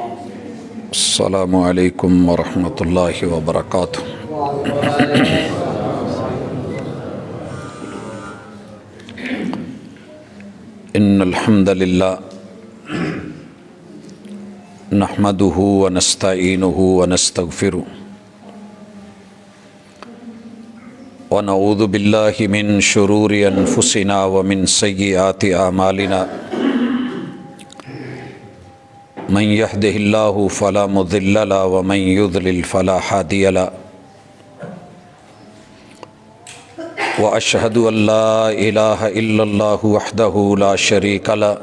السلام علیکم ورحمۃ اللہ وبرکاتہ۔ ان الحمد للہ نحمده ونستعینه ونستغفره ونعوذ باللہ من شرور انفسنا ومن سیئات اعمالنا من يهده الله فلا مضل له ومن يضلل فلا هادي له وأشهد أن لا إله إلا الله وحده لا شريك له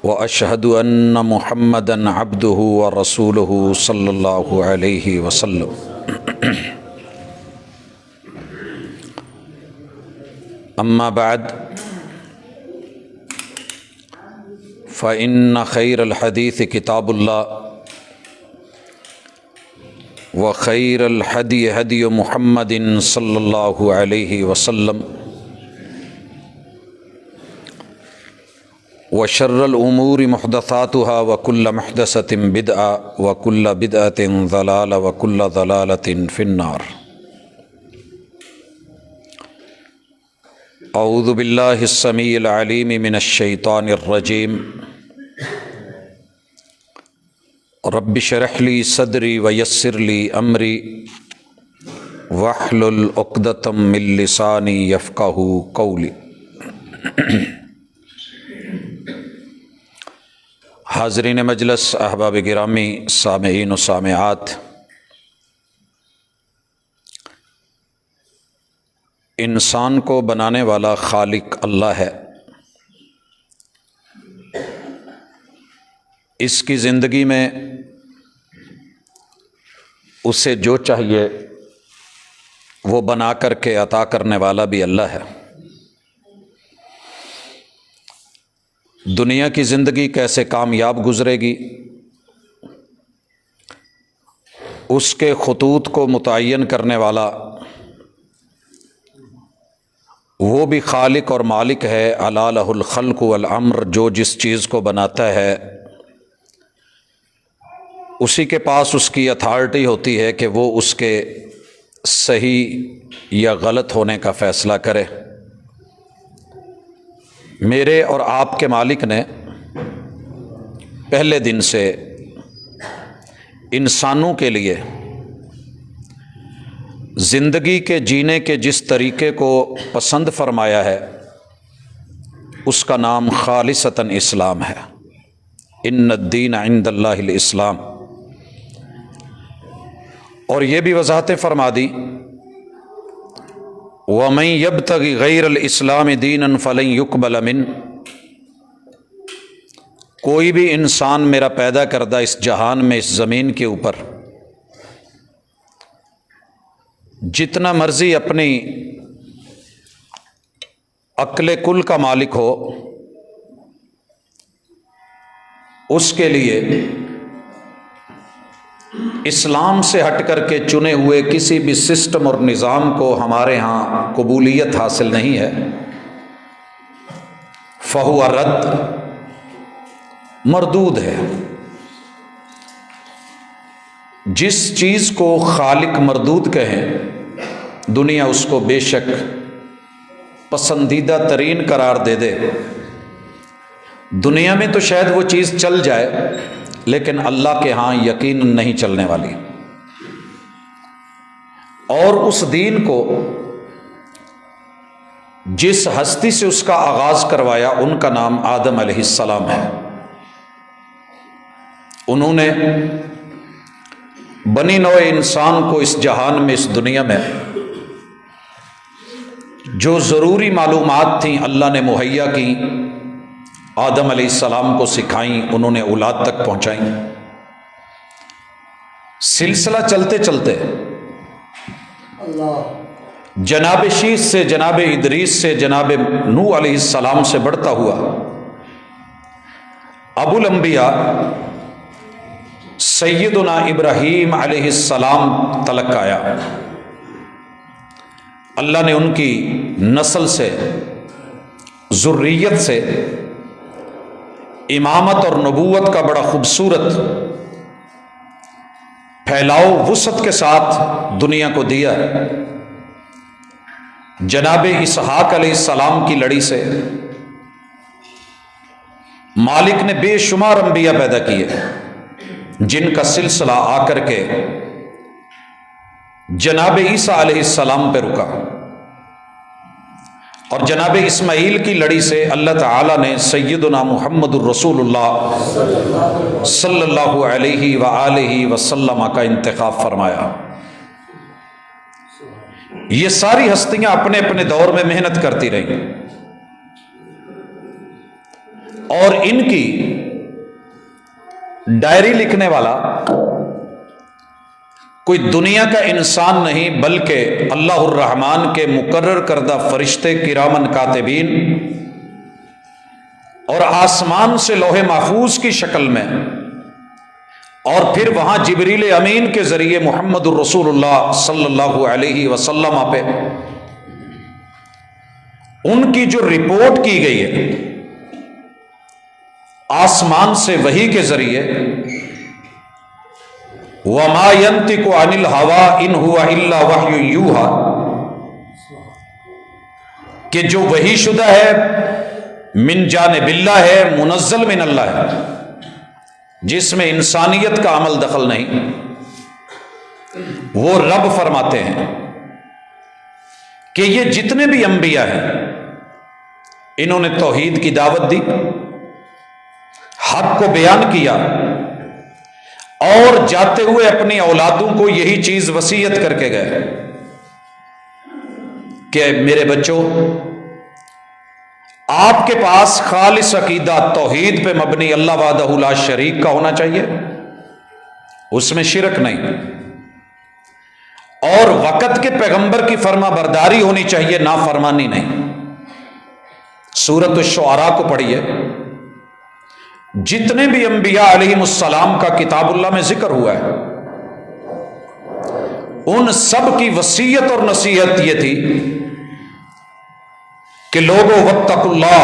وأشهد أن محمدًا عبده ورسوله صلى الله عليه وسلم۔ أما بعد فإن خير الحديث كتاب الله وخير الهدي هدي محمد صلى الله عليه وسلم وشر الأمور محدثاتها وكل محدثة بدعة وكل بدعة ضلالة وكل ضلالة في النار۔ أعوذ بالله السميع العليم من الشيطان الرجيم۔ رب اشرح لي صدري ويسر لي امري واحلل عقدة من لساني يفقهوا قولي۔ حاضرین مجلس، احباب گرامی، سامعین و سامعات، انسان کو بنانے والا خالق اللہ ہے۔ اس کی زندگی میں اسے جو چاہیے وہ بنا کر کے عطا کرنے والا بھی اللہ ہے۔ دنیا کی زندگی کیسے کامیاب گزرے گی، اس کے خطوط کو متعین کرنے والا وہ بھی خالق اور مالک ہے۔ الا لہ الخلق والامر، جو جس چیز کو بناتا ہے اسی کے پاس اس کی اتھارٹی ہوتی ہے کہ وہ اس کے صحیح یا غلط ہونے کا فیصلہ کرے۔ میرے اور آپ کے مالک نے پہلے دن سے انسانوں کے لیے زندگی کے جینے کے جس طریقے کو پسند فرمایا ہے اس کا نام خالصتاً اسلام ہے۔ ان الدین عند اللہ الاسلام۔ اور یہ بھی وضاحت فرما دی وَمَن يَبْتَغِ غَيْرَ الْإِسْلَامِ دِينًا فَلَن يُقْبَلَ مِنْهُ۔ کوئی بھی انسان میرا پیدا کردہ اس جہان میں، اس زمین کے اوپر، جتنا مرضی اپنی عقل کل کا مالک ہو، اس کے لیے اسلام سے ہٹ کر کے چنے ہوئے کسی بھی سسٹم اور نظام کو ہمارے ہاں قبولیت حاصل نہیں ہے۔ فَهُوَ رَدٌّ، مردود ہے۔ جس چیز کو خالق مردود کہیں، دنیا اس کو بے شک پسندیدہ ترین قرار دے دے۔ دنیا میں تو شاید وہ چیز چل جائے، لیکن اللہ کے ہاں یقیناً نہیں چلنے والی۔ اور اس دین کو جس ہستی سے اس کا آغاز کروایا، ان کا نام آدم علیہ السلام ہے۔ انہوں نے بنی نوع انسان کو اس جہان میں، اس دنیا میں جو ضروری معلومات تھیں اللہ نے مہیا کی، آدم علیہ السلام کو سکھائیں، انہوں نے اولاد تک پہنچائیں۔ سلسلہ چلتے چلتے جناب شیث سے، جناب ادریس سے، جناب نوح علیہ السلام سے بڑھتا ہوا ابو الانبیاء سیدنا ابراہیم علیہ السلام تلک آیا۔ اللہ نے ان کی نسل سے، ذریت سے امامت اور نبوت کا بڑا خوبصورت پھیلاؤ وسعت کے ساتھ دنیا کو دیا ہے۔ جناب اسحاق علیہ السلام کی لڑی سے مالک نے بے شمار انبیاء پیدا کیے جن کا سلسلہ آ کر کے جناب عیسیٰ علیہ السلام پہ رکا، اور جناب اسماعیل کی لڑی سے اللہ تعالیٰ نے سیدنا محمد الرسول اللہ صلی اللہ علیہ وآلہ وسلم کا انتخاب فرمایا۔ یہ ساری ہستیاں اپنے اپنے دور میں محنت کرتی رہیں، اور ان کی ڈائری لکھنے والا کوئی دنیا کا انسان نہیں بلکہ اللہ الرحمن کے مقرر کردہ فرشتے کرامن کاتبین، اور آسمان سے لوح محفوظ کی شکل میں، اور پھر وہاں جبریل امین کے ذریعے محمد الرسول اللہ صلی اللہ علیہ وسلم پہ ان کی جو رپورٹ کی گئی ہے آسمان سے وحی کے ذریعے، وَمَا يَنْطِقُ عَنِ الْهَوَىٰ إِنْ هُوَ إِلَّا وَحْيٌ يُوحَىٰ، کہ جو وحی شدہ ہے من جانب اللہ ہے، منزل من اللہ ہے، جس میں انسانیت کا عمل دخل نہیں۔ وہ رب فرماتے ہیں کہ یہ جتنے بھی انبیاء ہیں انہوں نے توحید کی دعوت دی، حق کو بیان کیا، اور جاتے ہوئے اپنی اولادوں کو یہی چیز وصیت کر کے گئے کہ میرے بچوں، آپ کے پاس خالص عقیدہ توحید پہ مبنی اللہ وحدہ لا شریک کا ہونا چاہیے، اس میں شرک نہیں، اور وقت کے پیغمبر کی فرما برداری ہونی چاہیے، نافرمانی نہیں۔ سورۃ الشعراء کو پڑھیے، جتنے بھی انبیاء علیہم السلام کا کتاب اللہ میں ذکر ہوا ہے ان سب کی وصیت اور نصیحت یہ تھی کہ لوگوں واتقوا اللہ،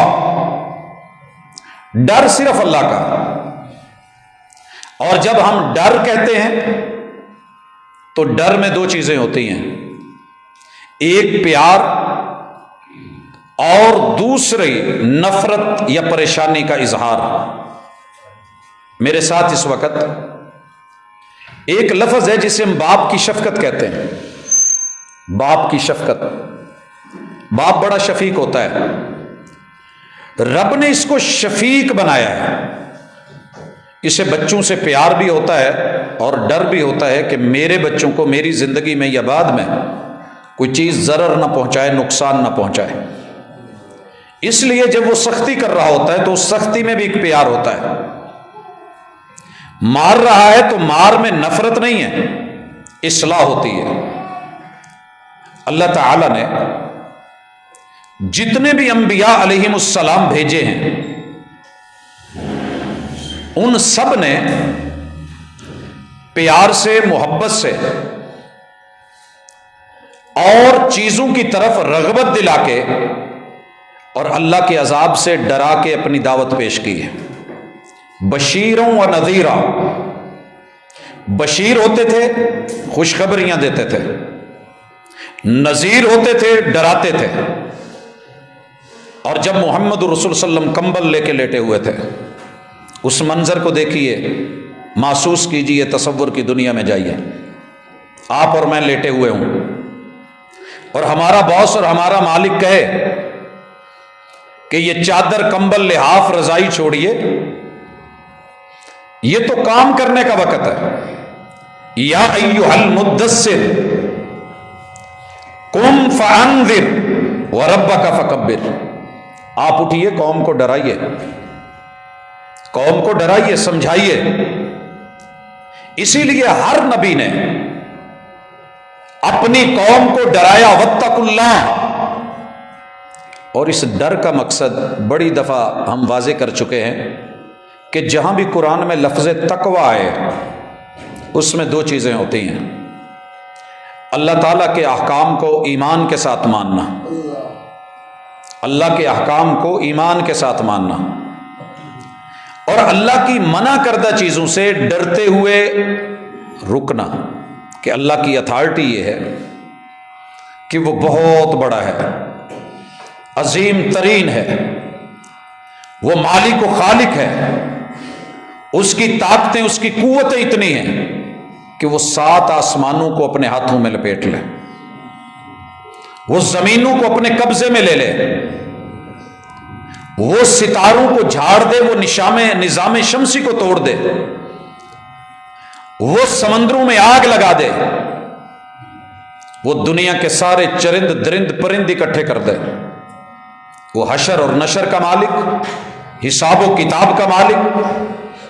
ڈر صرف اللہ کا۔ اور جب ہم ڈر کہتے ہیں تو ڈر میں دو چیزیں ہوتی ہیں، ایک پیار اور دوسری نفرت یا پریشانی کا اظہار۔ میرے ساتھ اس وقت ایک لفظ ہے جسے ہم باپ کی شفقت کہتے ہیں، باپ کی شفقت۔ باپ بڑا شفیق ہوتا ہے، رب نے اس کو شفیق بنایا ہے، اسے بچوں سے پیار بھی ہوتا ہے اور ڈر بھی ہوتا ہے کہ میرے بچوں کو میری زندگی میں یا بعد میں کوئی چیز ضرر نہ پہنچائے، نقصان نہ پہنچائے۔ اس لیے جب وہ سختی کر رہا ہوتا ہے تو اس سختی میں بھی ایک پیار ہوتا ہے، مار رہا ہے تو مار میں نفرت نہیں ہے، اصلاح ہوتی ہے۔ اللہ تعالی نے جتنے بھی انبیاء علیہم السلام بھیجے ہیں ان سب نے پیار سے، محبت سے اور چیزوں کی طرف رغبت دلا کے اور اللہ کے عذاب سے ڈرا کے اپنی دعوت پیش کی ہے۔ بشیروں و نذیرا، بشیر ہوتے تھے خوشخبریاں دیتے تھے، نذیر ہوتے تھے ڈراتے تھے۔ اور جب محمد رسول صلی اللہ علیہ وسلم کمبل لے کے لیٹے ہوئے تھے، اس منظر کو دیکھیے، محسوس کیجئے، تصور کی دنیا میں جائیے، آپ اور میں لیٹے ہوئے ہوں اور ہمارا باس اور ہمارا مالک کہے کہ یہ چادر، کمبل، لحاف، رضائی چھوڑیے، یہ تو کام کرنے کا وقت ہے۔ یا ایھا المدثر قم فانذر وربک فکبر، آپ اٹھیے، قوم کو ڈرائیے، قوم کو ڈرائیے، سمجھائیے۔ اسی لیے ہر نبی نے اپنی قوم کو ڈرایا، واتقوا اللہ۔ اور اس ڈر کا مقصد بڑی دفعہ ہم واضح کر چکے ہیں کہ جہاں بھی قرآن میں لفظ تقوی آئے اس میں دو چیزیں ہوتی ہیں، اللہ تعالیٰ کے احکام کو ایمان کے ساتھ ماننا، اللہ کے احکام کو ایمان کے ساتھ ماننا، اور اللہ کی منع کردہ چیزوں سے ڈرتے ہوئے رکنا کہ اللہ کی اتھارٹی یہ ہے کہ وہ بہت بڑا ہے، عظیم ترین ہے، وہ مالک و خالق ہے، اس کی طاقتیں، اس کی قوتیں اتنی ہیں کہ وہ 7 آسمانوں کو اپنے ہاتھوں میں لپیٹ لے، وہ زمینوں کو اپنے قبضے میں لے لے، وہ ستاروں کو جھاڑ دے، وہ نظام شمسی کو توڑ دے، وہ سمندروں میں آگ لگا دے، وہ دنیا کے سارے چرند درند پرند اکٹھے کر دے، وہ حشر اور نشر کا مالک، حساب و کتاب کا مالک،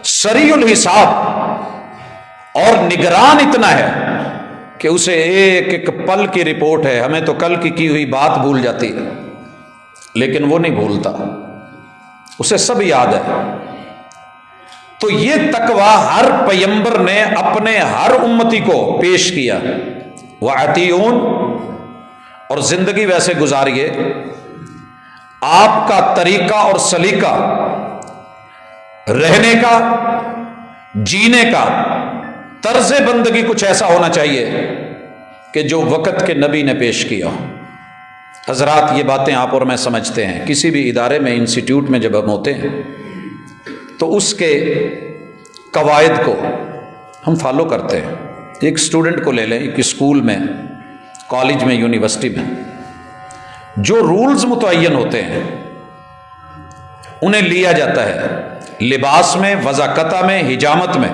سریع الحساب اور نگران اتنا ہے کہ اسے ایک ایک پل کی رپورٹ ہے۔ ہمیں تو کل کی ہوئی بات بھول جاتی ہے، لیکن وہ نہیں بھولتا، اسے سب یاد ہے۔ تو یہ تقویٰ ہر پیغمبر نے اپنے ہر امتی کو پیش کیا، وَأَطِیعُونَ، اور زندگی ویسے گزاریے۔ آپ کا طریقہ اور سلیقہ رہنے کا، جینے کا، طرز بندگی کچھ ایسا ہونا چاہیے کہ جو وقت کے نبی نے پیش کیا۔ حضرات یہ باتیں آپ اور میں سمجھتے ہیں، کسی بھی ادارے میں، انسٹیٹیوٹ میں جب ہم ہوتے ہیں تو اس کے قواعد کو ہم فالو کرتے ہیں۔ ایک اسٹوڈنٹ کو لے لیں، ایک اسکول میں، کالج میں، یونیورسٹی میں، جو رولز متعین ہوتے ہیں انہیں لیا جاتا ہے، لباس میں، وضاقتہ میں، حجامت میں،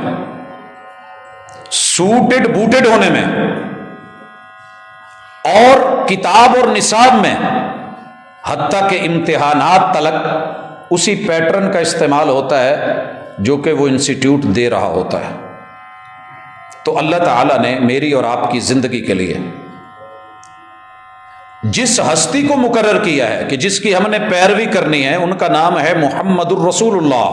سوٹڈ بوٹڈ ہونے میں، اور کتاب اور نصاب میں، حتیٰ کہ امتحانات تلک اسی پیٹرن کا استعمال ہوتا ہے جو کہ وہ انسٹیٹیوٹ دے رہا ہوتا ہے۔ تو اللہ تعالیٰ نے میری اور آپ کی زندگی کے لیے جس ہستی کو مقرر کیا ہے کہ جس کی ہم نے پیروی کرنی ہے، ان کا نام ہے محمد الرسول اللہ،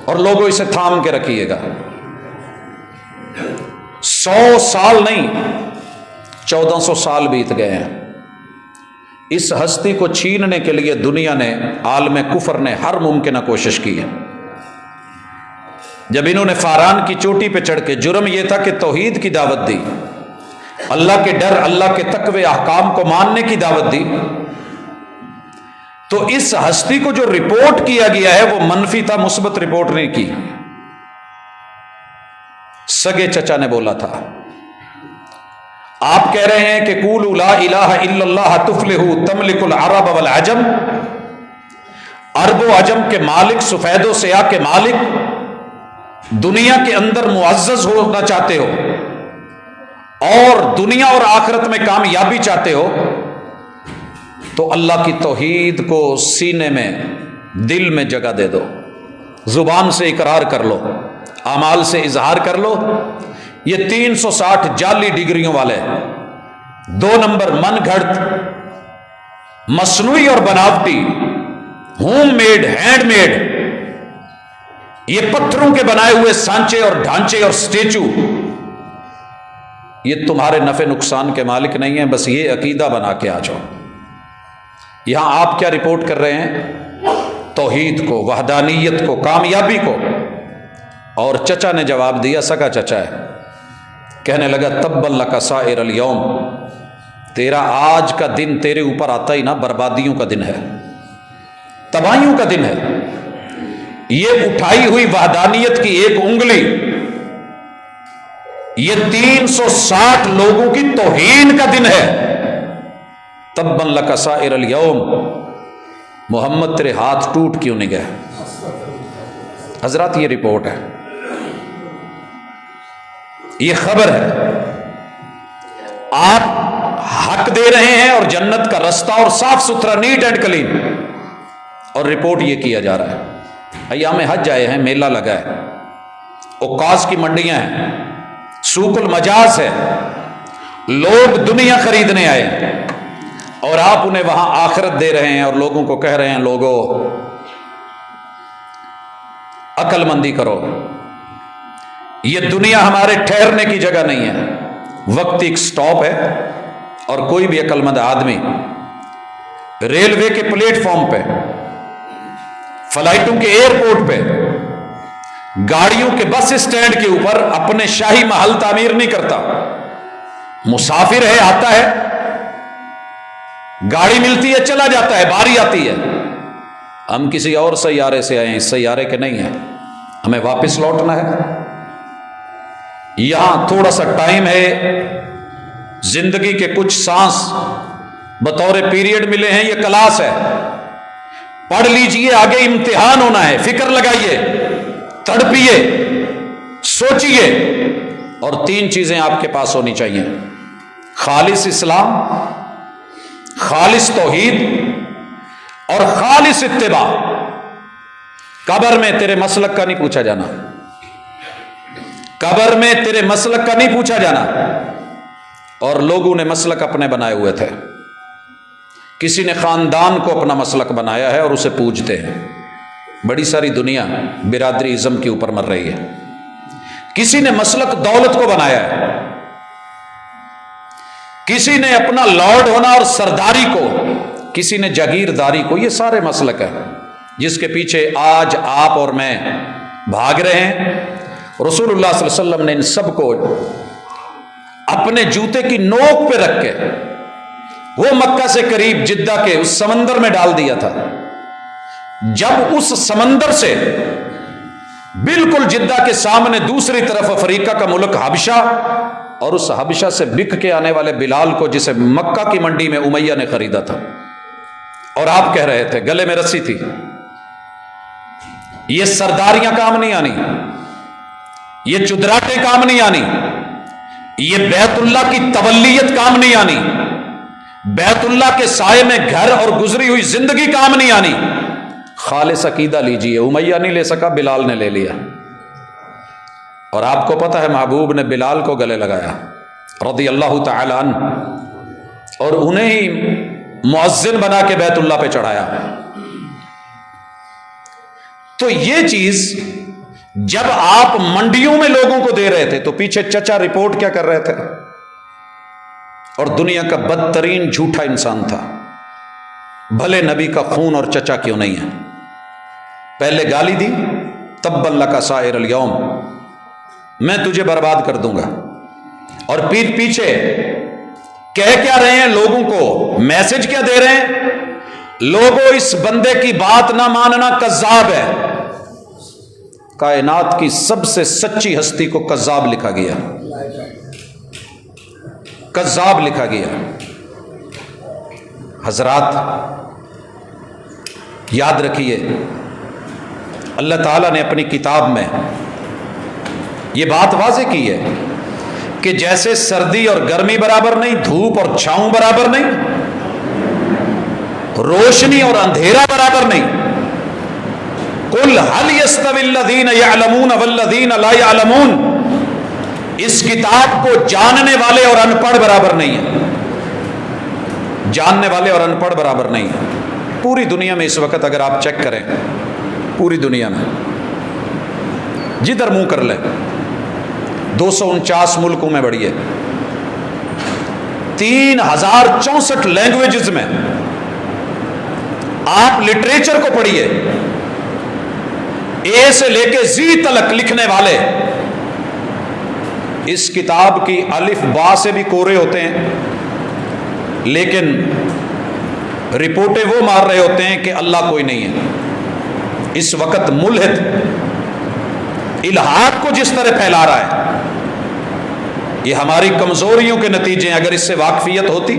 اور لوگوں اسے تھام کے رکھیے گا۔ 100 سال نہیں، 1400 سال بیت گئے ہیں۔ اس ہستی کو چھیننے کے لیے دنیا نے، عالم کفر نے ہر ممکنہ کوشش کی ہے۔ جب انہوں نے فاران کی چوٹی پہ چڑھ کے، جرم یہ تھا کہ توحید کی دعوت دی، اللہ کے ڈر، اللہ کے تقوی، احکام کو ماننے کی دعوت دی، تو اس ہستی کو جو رپورٹ کیا گیا ہے وہ منفی تھا، مثبت رپورٹ نہیں کی۔ سگے چچا نے بولا تھا، آپ کہہ رہے ہیں کہ قولوا لا الہ الا اللہ تفلحوا تملک العرب والعجم، عرب و عجم کے مالک، سفید و سیاہ کے مالک، دنیا کے اندر معزز ہونا چاہتے ہو اور دنیا اور آخرت میں کامیابی چاہتے ہو، تو اللہ کی توحید کو سینے میں، دل میں جگہ دے دو، زبان سے اقرار کر لو، اعمال سے اظہار کر لو۔ یہ 360 جعلی ڈگریوں والے، 2 نمبر من گھڑت، مصنوعی اور بناوٹی، ہوم میڈ، ہینڈ میڈ، یہ پتھروں کے بنائے ہوئے سانچے اور ڈھانچے اور سٹیچو، یہ تمہارے نفع نقصان کے مالک نہیں ہیں۔ بس یہ عقیدہ بنا کے آ جاؤ۔ یہاں آپ کیا رپورٹ کر رہے ہیں؟ توحید کو، وحدانیت کو، کامیابی کو۔ اور چچا نے جواب دیا، سگا چچا ہے، کہنے لگا تبا لک سائر الیوم، تیرا آج کا دن تیرے اوپر آتا ہی نہ بربادیوں کا دن ہے، تباہیوں کا دن ہے۔ یہ اٹھائی ہوئی وحدانیت کی ایک انگلی، یہ 360 لوگوں کی توہین کا دن ہے۔ تبا لک سائر الیوم، محمد تیرے ہاتھ ٹوٹ کیوں نہیں گئے؟ حضرات یہ رپورٹ ہے، یہ خبر ہے۔ آپ حق دے رہے ہیں اور جنت کا رستہ اور صاف ستھرا، نیٹ اینڈ کلین، اور رپورٹ یہ کیا جا رہا ہے۔ ایام حج آئے ہیں، میلہ لگا ہے، عکاظ کی منڈیاں ہیں، سوق المجاز ہے، لوگ دنیا خریدنے آئے، اور آپ انہیں وہاں آخرت دے رہے ہیں اور لوگوں کو کہہ رہے ہیں لوگوں عقل مندی کرو، یہ دنیا ہمارے ٹھہرنے کی جگہ نہیں ہے، وقت ایک سٹاپ ہے۔ اور کوئی بھی عقل مند آدمی ریلوے کے پلیٹ فارم پہ فلائٹوں کے ایئرپورٹ پہ، گاڑیوں کے بس اسٹینڈ کے اوپر اپنے شاہی محل تعمیر نہیں کرتا، مسافر ہے آتا ہے، گاڑی ملتی ہے چلا جاتا ہے، باری آتی ہے۔ ہم کسی اور سیارے سے آئے ہیں، اس سیارے کے نہیں ہیں، ہمیں واپس لوٹنا ہے۔ یہاں تھوڑا سا ٹائم ہے، زندگی کے کچھ سانس بطور پیریڈ ملے ہیں، یہ کلاس ہے، پڑھ لیجئے، آگے امتحان ہونا ہے، فکر لگائیے، تڑپیے، سوچیے۔ اور 3 چیزیں آپ کے پاس ہونی چاہیے: خالص اسلام، خالص توحید اور خالص اتباع۔ قبر میں تیرے مسلک کا نہیں پوچھا جانا، قبر میں تیرے مسلک کا نہیں پوچھا جانا۔ اور لوگوں نے مسلک اپنے بنائے ہوئے تھے، کسی نے خاندان کو اپنا مسلک بنایا ہے اور اسے پوجتے ہیں۔ بڑی ساری دنیا برادری ازم کے اوپر مر رہی ہے۔ کسی نے مسلک دولت کو بنایا ہے، کسی نے اپنا لارڈ ہونا اور سرداری کو، کسی نے جاگیرداری کو۔ یہ سارے مسلک ہیں جس کے پیچھے آج آپ اور میں بھاگ رہے ہیں۔ رسول اللہ صلی اللہ علیہ وسلم نے ان سب کو اپنے جوتے کی نوک پہ رکھ کے وہ مکہ سے قریب جدہ کے اس سمندر میں ڈال دیا تھا۔ جب اس سمندر سے بالکل جدہ کے سامنے دوسری طرف افریقہ کا ملک حبشہ، اور اس حبشہ سے بک کے آنے والے بلال کو، جسے مکہ کی منڈی میں امیہ نے خریدا تھا، اور آپ کہہ رہے تھے گلے میں رسی تھی، یہ سرداریاں کام نہیں آنی، یہ چدراٹیں کام نہیں آنی، یہ بیت اللہ کی تولیت کام نہیں آنی، بیت اللہ کے سائے میں گھر اور گزری ہوئی زندگی کام نہیں آنی۔ خالص عقیدہ لیجئے، امیہ نہیں لے سکا، بلال نے لے لیا۔ اور آپ کو پتہ ہے محبوب نے بلال کو گلے لگایا رضی اللہ تعالی عنہ، اور انہیں ہی مؤذن بنا کے بیت اللہ پہ چڑھایا۔ تو یہ چیز جب آپ منڈیوں میں لوگوں کو دے رہے تھے تو پیچھے چچا رپورٹ کیا کر رہے تھے؟ اور دنیا کا بدترین جھوٹا انسان تھا، بھلے نبی کا خون اور چچا کیوں نہیں ہے، پہلے گالی دی، تبا لک سائر الیوم، میں تجھے برباد کر دوں گا، اور پیر پیچھے کہہ کیا رہے ہیں لوگوں کو، میسج کیا دے رہے ہیں؟ لوگوں اس بندے کی بات نہ ماننا، کذاب ہے۔ کائنات کی سب سے سچی ہستی کو کذاب لکھا گیا، کذاب لکھا گیا۔ حضرات یاد رکھیے، اللہ تعالیٰ نے اپنی کتاب میں یہ بات واضح کی ہے کہ جیسے سردی اور گرمی برابر نہیں، دھوپ اور چھاؤں برابر نہیں، روشنی اور اندھیرا برابر نہیں۔ قل هل يستوي الذين يعلمون والذين لا يعلمون، اس کتاب کو جاننے والے اور ان پڑھ برابر نہیں ہیں، جاننے والے اور ان پڑھ برابر نہیں ہیں۔ پوری دنیا میں اس وقت اگر آپ چیک کریں، پوری دنیا میں جدھر منہ کر لیں، 249 ملکوں میں بڑھی ہے، 3064 لینگویجز میں، آپ لٹریچر کو پڑھیے، اے سے لے کے زی تلک لکھنے والے اس کتاب کی الف با سے بھی کورے ہوتے ہیں، لیکن رپورٹیں وہ مار رہے ہوتے ہیں کہ اللہ کوئی نہیں ہے۔ اس وقت ملحد الہاد کو جس طرح پھیلا رہا ہے، یہ ہماری کمزوریوں کے نتیجے ہیں۔ اگر اس سے واقفیت ہوتی،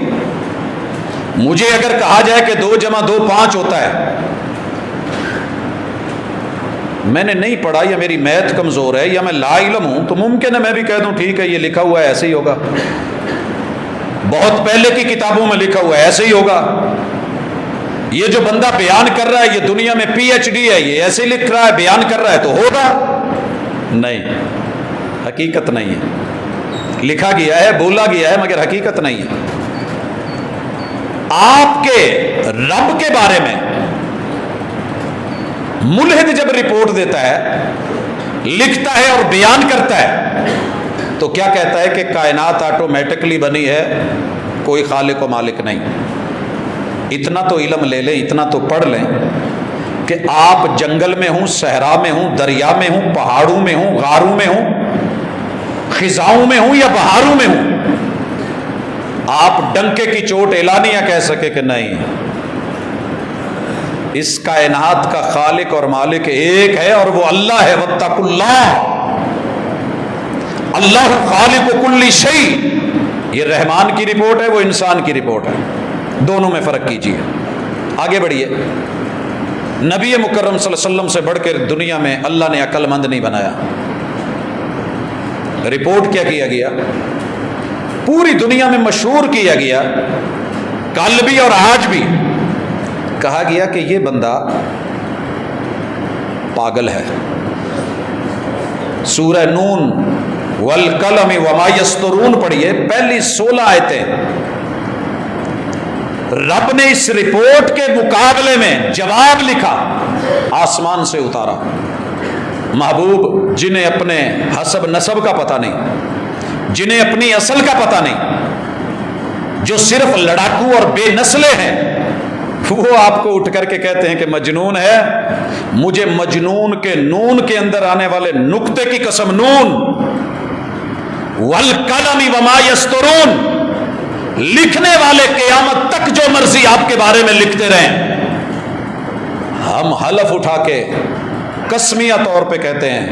مجھے اگر کہا جائے کہ 2 + 2 5 ہوتا ہے، میں نے نہیں پڑھا یا میری میتھ کمزور ہے یا میں لا علم ہوں، تو ممکن ہے میں بھی کہہ دوں ٹھیک ہے یہ لکھا ہوا ہے ایسے ہی ہوگا، بہت پہلے کی کتابوں میں لکھا ہوا ہے ایسے ہی ہوگا، یہ جو بندہ بیان کر رہا ہے یہ دنیا میں PhD ہے، یہ ایسے ہی لکھ رہا ہے، بیان کر رہا ہے تو ہوگا۔ نہیں، حقیقت نہیں ہے، لکھا گیا ہے، بولا گیا ہے، مگر حقیقت نہیں ہے۔ آپ کے رب کے بارے میں ملحد جب رپورٹ دیتا ہے، لکھتا ہے اور بیان کرتا ہے، تو کیا کہتا ہے کہ کائنات آٹومیٹکلی بنی ہے، کوئی خالق و مالک نہیں۔ اتنا تو علم لے لیں، اتنا تو پڑھ لیں کہ آپ جنگل میں ہوں، صحرا میں ہوں، دریا میں ہوں، پہاڑوں میں ہوں، غاروں میں ہوں، خزاؤں میں ہوں یا بہاروں میں ہوں، آپ ڈنکے کی چوٹ اعلانیہ کہہ سکے کہ نہیں، اس کائنات کا خالق اور مالک ایک ہے اور وہ اللہ ہے۔ واتقوا اللہ، اللہ خالق کل شیء، یہ رحمان کی رپورٹ ہے، وہ انسان کی رپورٹ ہے، دونوں میں فرق کیجیے۔ آگے بڑھیے۔ نبی مکرم صلی اللہ علیہ وسلم سے بڑھ کر دنیا میں اللہ نے عقل مند نہیں بنایا۔ رپورٹ کیا کیا گیا؟ پوری دنیا میں مشہور کیا گیا، کل بھی اور آج بھی کہا گیا کہ یہ بندہ پاگل ہے۔ سورہ نون والقلم وما یسطرون پڑھیے، پہلی 16 آیتیں رب نے اس رپورٹ کے مقابلے میں جواب لکھا، آسمان سے اتارا۔ محبوب جنہیں اپنے حسب نسب کا پتہ نہیں، جنہیں اپنی اصل کا پتہ نہیں، جو صرف لڑاکو اور بے نسلے ہیں، وہ آپ کو اٹھ کر کے کہتے ہیں کہ مجنون ہے۔ مجھے مجنون کے نون کے اندر آنے والے نقطے کی قسم، نون والقلم وما یسطرون، لکھنے والے قیامت تک جو مرضی آپ کے بارے میں لکھتے رہیں، ہم حلف اٹھا کے قسمیہ طور پہ کہتے ہیں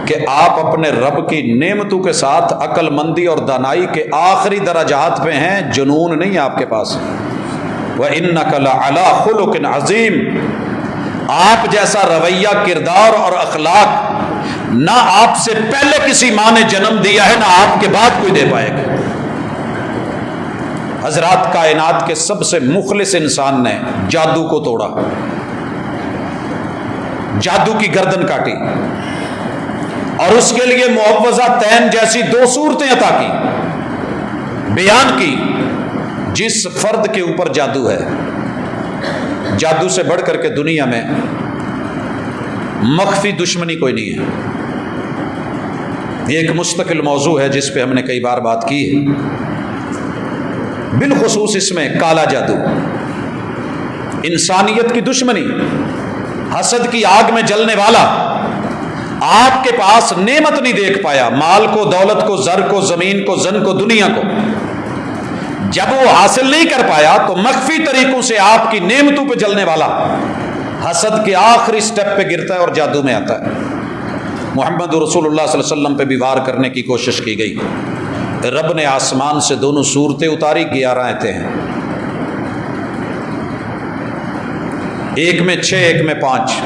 کہ آپ اپنے رب کی نعمتوں کے ساتھ عقل مندی اور دانائی کے آخری درجات پہ ہیں، جنون نہیں آپ کے پاس۔ وَإِنَّكَ لَعَلَىٰ خُلُقٍ عَظِيمٍ، آپ جیسا رویہ، کردار اور اخلاق نہ آپ سے پہلے کسی ماں نے جنم دیا ہے، نہ آپ کے بعد کوئی دے پائے گا۔ حضرات، کائنات کے سب سے مخلص انسان نے جادو کو توڑا، جادو کی گردن کاٹی اور اس کے لیے معوذہ تین جیسی 2 صورتیں عطا کی، بیان کی۔ جس فرد کے اوپر جادو ہے، جادو سے بڑھ کر کے دنیا میں مخفی دشمنی کوئی نہیں ہے۔ یہ ایک مستقل موضوع ہے جس پہ ہم نے کئی بار بات کی ہے، بالخصوص اس میں کالا جادو، انسانیت کی دشمنی، حسد کی آگ میں جلنے والا۔ آپ کے پاس نعمت نہیں دیکھ پایا، مال کو، دولت کو، زر کو، زمین کو، زن کو، دنیا کو، جب وہ حاصل نہیں کر پایا تو مخفی طریقوں سے آپ کی نعمتوں پہ جلنے والا حسد کے آخری سٹیپ پہ گرتا ہے اور jادو میں آتا ہے۔ محمد رسول اللہ صلی اللہ علیہ وسلم پہ بھی وار کرنے کی کوشش کی گئی، رب نے آسمان سے 2 صورتیں اتاری، 11 آیتیں ہیں، ایک میں 6، ایک میں 5۔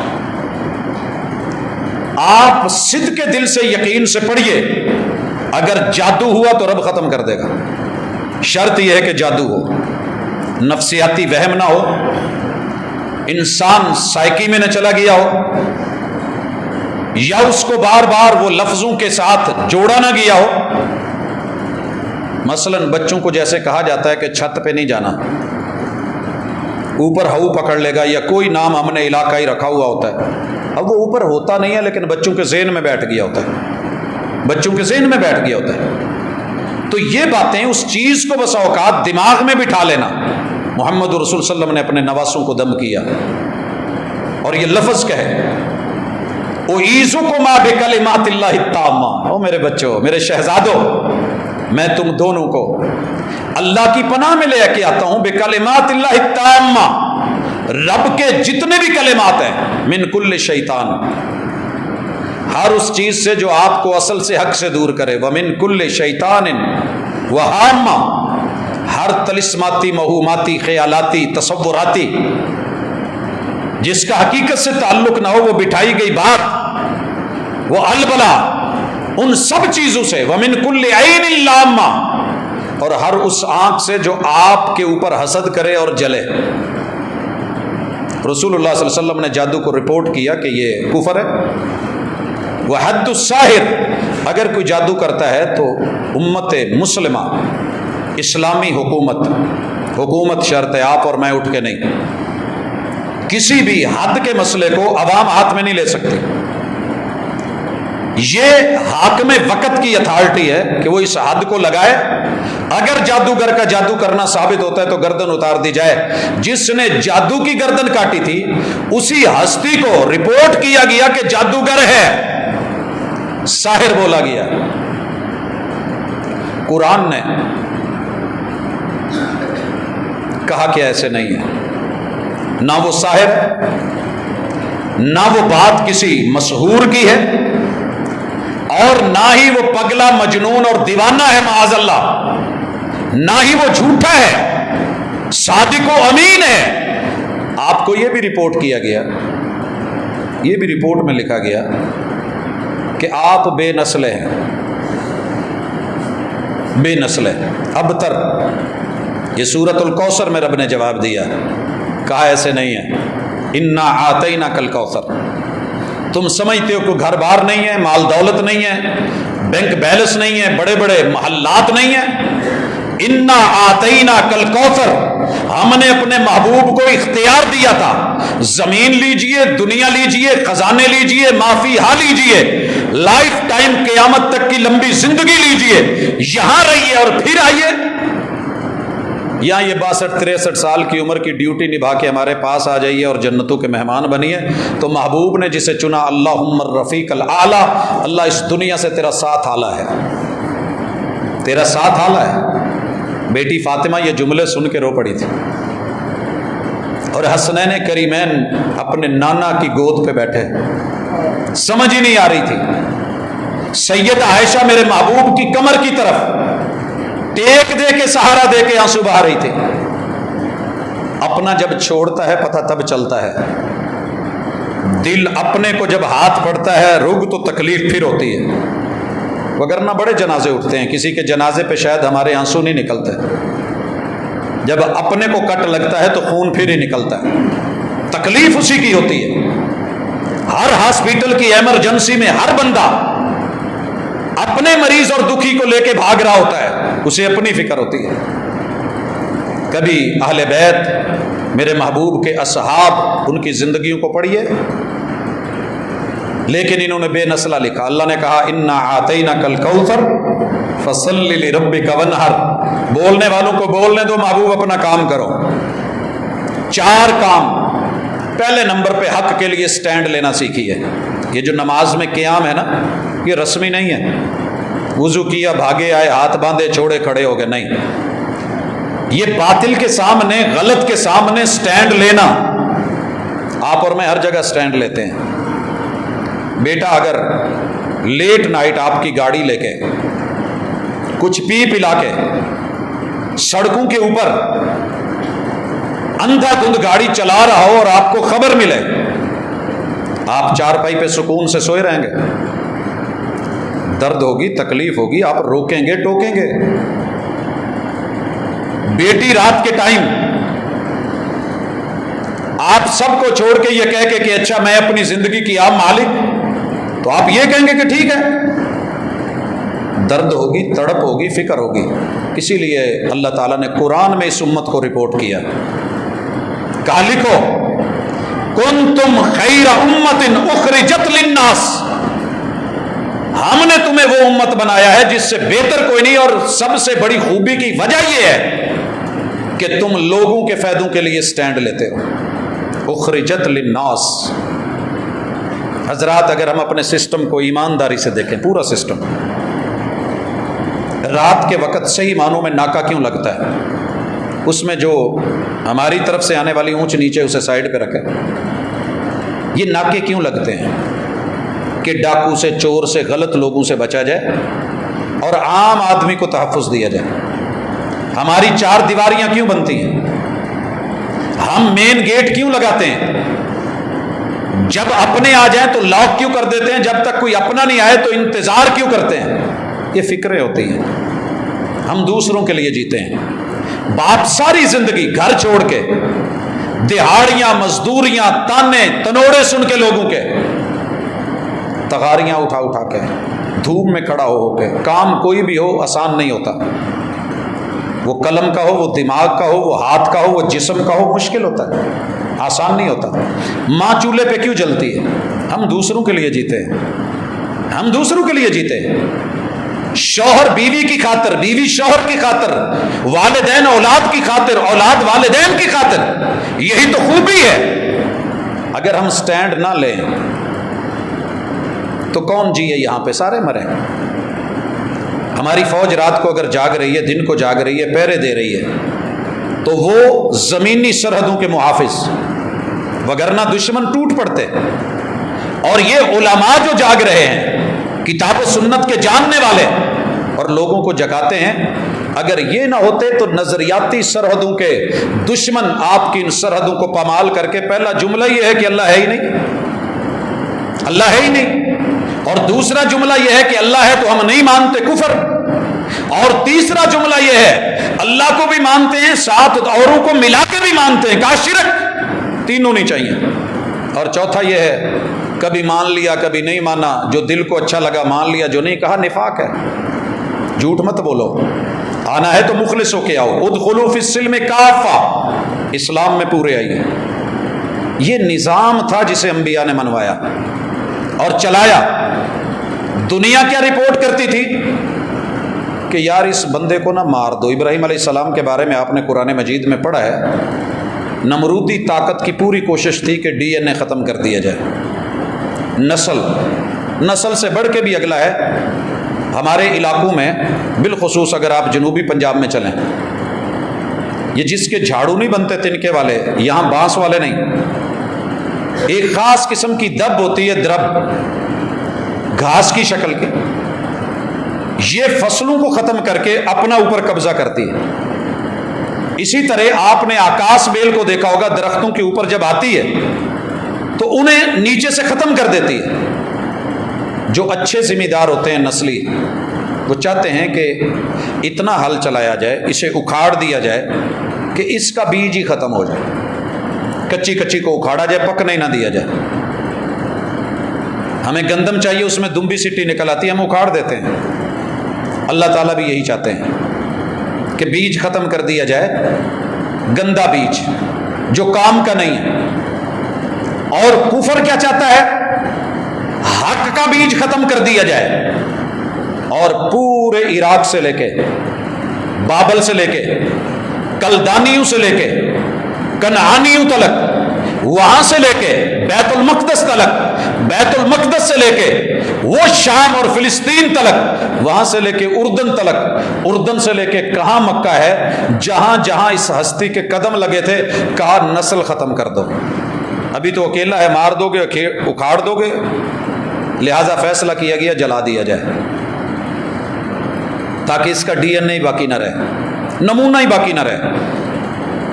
آپ صدق کے دل سے یقین سے پڑھیے، اگر جادو ہوا تو رب ختم کر دے گا۔ شرط یہ ہے کہ جادو ہو، نفسیاتی وہم نہ ہو، انسان سائیکی میں نہ چلا گیا ہو، یا اس کو بار بار وہ لفظوں کے ساتھ جوڑا نہ گیا ہو۔ مثلا بچوں کو جیسے کہا جاتا ہے کہ چھت پہ نہیں جانا، اوپر ہوا پکڑ لے گا، یا کوئی نام ہم نے علاقائی رکھا ہوا ہوتا ہے، اب وہ اوپر ہوتا نہیں ہے لیکن بچوں کے ذہن میں بیٹھ گیا ہوتا ہے، بچوں کے ذہن میں بیٹھ گیا ہوتا ہے۔ تو یہ باتیں، اس چیز کو بس اوقات دماغ میں بٹھا لینا۔ محمد رسول صلی اللہ علیہ وسلم نے اپنے نواسوں کو دم کیا اور یہ لفظ کہے، اعیذکما بکلمات اللہ التامہ، او میرے بچوں، میرے شہزادوں، میں تم دونوں کو اللہ کی پناہ میں لے کے آتا ہوں، بکلمات اللہ التامہ، رب کے جتنے بھی کلمات ہیں، من کل شیطان، ہر اس چیز سے جو آپ کو اصل سے حق سے دور کرے، ومن کل شیطان وہامہ، ہر طلسماتی، موہوماتی، خیالاتی، تصوراتی، جس کا حقیقت سے تعلق نہ ہو، وہ بٹھائی گئی بات، وہ البلا، ان سب چیزوں سے، ومن کل عین لامہ، اور ہر اس آنکھ سے جو آپ کے اوپر حسد کرے اور جلے۔ رسول اللہ صلی اللہ علیہ وسلم نے جادو کو رپورٹ کیا کہ یہ کفر ہے۔ وحد الساحر، اگر کوئی جادو کرتا ہے تو امت مسلمہ، اسلامی حکومت شرط ہے، آپ اور میں اٹھ کے نہیں، کسی بھی حد کے مسئلے کو عوام ہاتھ میں نہیں لے سکتی۔ یہ حاکم وقت کی اتھارٹی ہے کہ وہ اس حد کو لگائے اگر جادوگر کا جادو کرنا ثابت ہوتا ہے تو گردن اتار دی جائے. جس نے جادو کی گردن کاٹی تھی اسی ہستی کو رپورٹ کیا گیا کہ جادوگر ہے، ساحر بولا گیا. قرآن نے کہا کہ ایسے نہیں ہے، نہ وہ ساحر، نہ وہ بات کسی مسحور کی ہے، اور نہ ہی وہ پگلا مجنون اور دیوانہ ہے معاذ اللہ، نہ ہی وہ جھوٹا ہے، صادق و امین ہے. آپ کو یہ بھی رپورٹ کیا گیا، یہ بھی رپورٹ میں لکھا گیا کہ آپ بے نسل ہیں، بے نسل ہے ابتر. یہ سورۃ الکوثر میں رب نے جواب دیا، کہا ایسے نہیں ہے. انا آتیناک الکوثر. تم سمجھتے ہو کہ گھر بار نہیں ہے، مال دولت نہیں ہے، بینک بیلنس نہیں ہے، بڑے بڑے محلات نہیں ہیں. انا آتیناک الکوثر. ہم نے اپنے محبوب کو اختیار دیا تھا، زمین لیجئے، دنیا لیجئے، خزانے لیجئے، معافی ہاں لیجئے، لائف ٹائم قیامت تک کی لمبی زندگی لیجئے، یہاں رہیے اور پھر آئیے. یہاں یہ 62-63 سال کی عمر کی ڈیوٹی نبھا کے ہمارے پاس آ جائیے اور جنتوں کے مہمان بنیے. تو محبوب نے جسے چنا، اللہم الرفیق الاعلیٰ، اللہ اس دنیا سے تیرا ساتھ آلہ ہے، تیرا ساتھ آلہ ہے. بیٹی فاطمہ یہ جملے سن کے رو پڑی تھی، اور حسنین کریمین اپنے نانا کی گود پہ بیٹھے، سمجھ ہی نہیں آ رہی تھی. سیدہ عائشہ میرے محبوب کی کمر کی طرف ٹیک دے کے سہارا دے کے آنسو بہا رہی تھی. اپنا جب چھوڑتا ہے پتہ تب چلتا ہے، دل اپنے کو جب ہاتھ پڑتا ہے رگ تو تکلیف پھر ہوتی ہے. وگرنہ بڑے جنازے اٹھتے ہیں، کسی کے جنازے پہ شاید ہمارے آنسو نہیں نکلتے، جب اپنے کو کٹ لگتا ہے تو خون پھر ہی نکلتا ہے. تکلیف اسی کی ہوتی ہے. ہر ہاسپٹل کی ایمرجنسی میں ہر بندہ اپنے مریض اور دکھی کو لے کے بھاگ رہا ہوتا ہے، اسے اپنی فکر ہوتی ہے. کبھی اہل بیت میرے محبوب کے اصحاب ان کی زندگیوں کو پڑھیے، لیکن انہوں نے بے نسلہ لکھا. اللہ نے کہا انا آتیناک الکوثر فصلی لربک وانحر. بولنے والوں کو بولنے دو، محبوب اپنا کام کرو. 4 کام. پہلے نمبر پہ حق کے لیے سٹینڈ لینا سیکھیے. یہ جو نماز میں قیام ہے نا، یہ رسمی نہیں ہے، وضو کیا بھاگے آئے ہاتھ باندھے چھوڑے کھڑے ہو گئے، نہیں. یہ باطل کے سامنے، غلط کے سامنے سٹینڈ لینا. آپ اور میں ہر جگہ سٹینڈ لیتے ہیں. بیٹا اگر لیٹ نائٹ آپ کی گاڑی لے کے کچھ پی پلا کے سڑکوں کے اوپر اندھا دھند گاڑی چلا رہا ہو اور آپ کو خبر ملے، آپ چارپائی پہ سکون سے سوئے رہیں گے؟ درد ہوگی، تکلیف ہوگی، آپ روکیں گے، ٹوکیں گے. بیٹی رات کے ٹائم آپ سب کو چھوڑ کے یہ کہہ کے کہ اچھا میں اپنی زندگی کی آپ مالک، تو آپ یہ کہیں گے کہ ٹھیک ہے. درد ہوگی، تڑپ ہوگی، فکر ہوگی. اسی لیے اللہ تعالیٰ نے قرآن میں اس امت کو رپورٹ کیا، کہا لکھو کنتم خیر امت اخرجت للناس. ہم نے تمہیں وہ امت بنایا ہے جس سے بہتر کوئی نہیں، اور سب سے بڑی خوبی کی وجہ یہ ہے کہ تم لوگوں کے فائدوں کے لیے سٹینڈ لیتے ہو. اخرجت للناس. حضرات اگر ہم اپنے سسٹم کو ایمانداری سے دیکھیں، پورا سسٹم، رات کے وقت صحیح معنوں میں ناکا کیوں لگتا ہے؟ اس میں جو ہماری طرف سے آنے والی اونچ نیچے اسے سائڈ پہ رکھے. یہ ناکے کیوں لگتے ہیں؟ کہ ڈاکو سے، چور سے، غلط لوگوں سے بچا جائے اور عام آدمی کو تحفظ دیا جائے. ہماری 4 دیواریاں کیوں بنتی ہیں؟ ہم مین گیٹ کیوں لگاتے ہیں؟ جب اپنے آ جائیں تو لاک کیوں کر دیتے ہیں؟ جب تک کوئی اپنا نہیں آئے تو انتظار کیوں کرتے ہیں؟ یہ فکریں ہوتی ہیں. ہم دوسروں کے لیے جیتے ہیں. باپ ساری زندگی گھر چھوڑ کے دہاڑیاں، مزدوریاں، تانے تنوڑے سن کے لوگوں کے، تغاریاں اٹھا اٹھا کے، دھوپ میں کھڑا ہو کے. کام کوئی بھی ہو آسان نہیں ہوتا، وہ قلم کا ہو، وہ دماغ کا ہو، وہ ہاتھ کا ہو، وہ جسم کا ہو، مشکل ہوتا ہے، آسان نہیں ہوتا. ماں چولہے پہ کیوں جلتی ہے؟ ہم دوسروں کے لیے جیتے ہیں، ہم دوسروں کے لیے جیتے ہیں. شوہر بیوی کی خاطر، بیوی شوہر کی خاطر، والدین اولاد کی خاطر، اولاد والدین کی خاطر، یہی تو خوبی ہے۔ اگر ہم سٹینڈ نہ لیں تو کون جیے یہاں پہ؟ سارے مریں۔ ہماری فوج رات کو اگر جاگ رہی ہے، دن کو جاگ رہی ہے، پہرے دے رہی ہے، تو وہ زمینی سرحدوں کے محافظ، وگرنہ دشمن ٹوٹ پڑتے۔ اور یہ علماء جو جاگ رہے ہیں، کتاب و سنت کے جاننے والے، اور لوگوں کو جگاتے ہیں، اگر یہ نہ ہوتے تو نظریاتی سرحدوں کے دشمن آپ کی ان سرحدوں کو پامال کر کے پہلا جملہ یہ ہے کہ اللہ ہے ہی نہیں، اللہ ہے ہی نہیں، اور دوسرا جملہ یہ ہے کہ اللہ ہے تو ہم نہیں مانتے، کفر، اور تیسرا جملہ یہ ہے اللہ کو بھی مانتے ہیں، ساتھ اوروں کو ملا کے بھی مانتے ہیں، کا شرک، تینوں نہیں چاہیے۔ اور چوتھا یہ ہے کبھی مان لیا کبھی نہیں مانا، جو دل کو اچھا لگا مان لیا، جو نہیں کہا نفاق ہے۔ جھوٹ مت بولو، آنا ہے تو مخلص ہو کے آؤ، ادخلوا فی السلم کافہ، اسلام میں پورے آئیے۔ یہ نظام تھا جسے انبیاء نے منوایا اور چلایا۔ دنیا کیا رپورٹ کرتی تھی کہ یار اس بندے کو نہ مار دو۔ ابراہیم علیہ السلام کے بارے میں آپ نے قرآن مجید میں پڑھا ہے، نمرودی طاقت کی پوری کوشش تھی کہ ڈی این اے ختم کر دیا جائے، نسل سے بڑھ کے بھی اگلا ہے۔ ہمارے علاقوں میں بالخصوص اگر آپ جنوبی پنجاب میں چلیں، یہ جس کے جھاڑو نہیں بنتے تنکے والے، یہاں بانس والے نہیں، ایک خاص قسم کی دب ہوتی ہے، درب، گھاس کی شکل کی، یہ فصلوں کو ختم کر کے اپنا اوپر قبضہ کرتی ہے۔ اسی طرح آپ نے آکاش بیل کو دیکھا ہوگا، درختوں کے اوپر جب آتی ہے تو انہیں نیچے سے ختم کر دیتی ہے۔ جو اچھے ذمہ دار ہوتے ہیں نسلی، وہ چاہتے ہیں کہ اتنا حل چلایا جائے، اسے اکھاڑ دیا جائے کہ اس کا بیج ہی ختم ہو جائے، کچی کچی کو اکھاڑا جائے، پکنے نہ دیا جائے۔ ہمیں گندم چاہیے، اس میں دمبی سٹی نکل آتی ہے، ہم اکھاڑ دیتے ہیں۔ اللہ تعالیٰ بھی یہی چاہتے ہیں کہ بیج ختم کر دیا جائے، گندا بیج جو کام کا نہیں ہے۔ اور کفر کیا چاہتا ہے؟ حق کا بیج ختم کر دیا جائے، اور پورے عراق سے لے کے، بابل سے لے کے، کلدانیوں سے لے کے، کنعانیوں تلک، وہاں سے لے کے بیت المقدس تلک، بیت المقدس سے لے کے وہ شام اور فلسطین تلک، وہاں سے لے کے اردن تلک، اردن سے لے کے کہاں مکہ ہے، جہاں جہاں اس ہستی کے قدم لگے تھے، کہا نسل ختم کر دو۔ ابھی تو اکیلا ہے، مار دو گے، اکھاڑ دو گے، لہذا فیصلہ کیا گیا جلا دیا جائے تاکہ اس کا ڈی این اے باقی نہ رہے، نمونہ ہی باقی نہ رہے،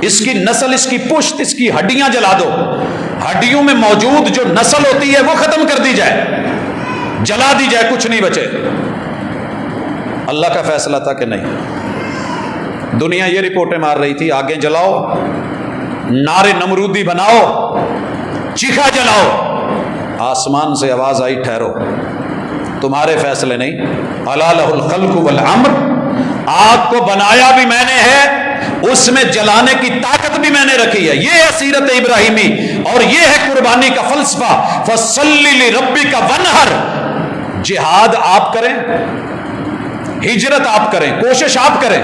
اس کی نسل، اس کی پشت، اس کی ہڈیاں جلا دو، ہڈیوں میں موجود جو نسل ہوتی ہے وہ ختم کر دی جائے، جلا دی جائے، کچھ نہیں بچے۔ اللہ کا فیصلہ تھا کہ نہیں۔ دنیا یہ رپورٹیں مار رہی تھی، آگے جلاؤ، نعرے نمرودی بناؤ، چیخا جلاؤ۔ آسمان سے آواز آئی، ٹھہرو، تمہارے فیصلے نہیں، الا لہ الخلق والامر، آگ کو بنایا بھی میں نے ہے، اس میں جلانے کی طاقت بھی میں نے رکھی ہے۔ یہ ہے سیرت ابراہیمی، اور یہ ہے قربانی کا فلسفہ۔ فصلی لربک وانحر، جہاد آپ کریں، ہجرت آپ کریں، کوشش آپ کریں،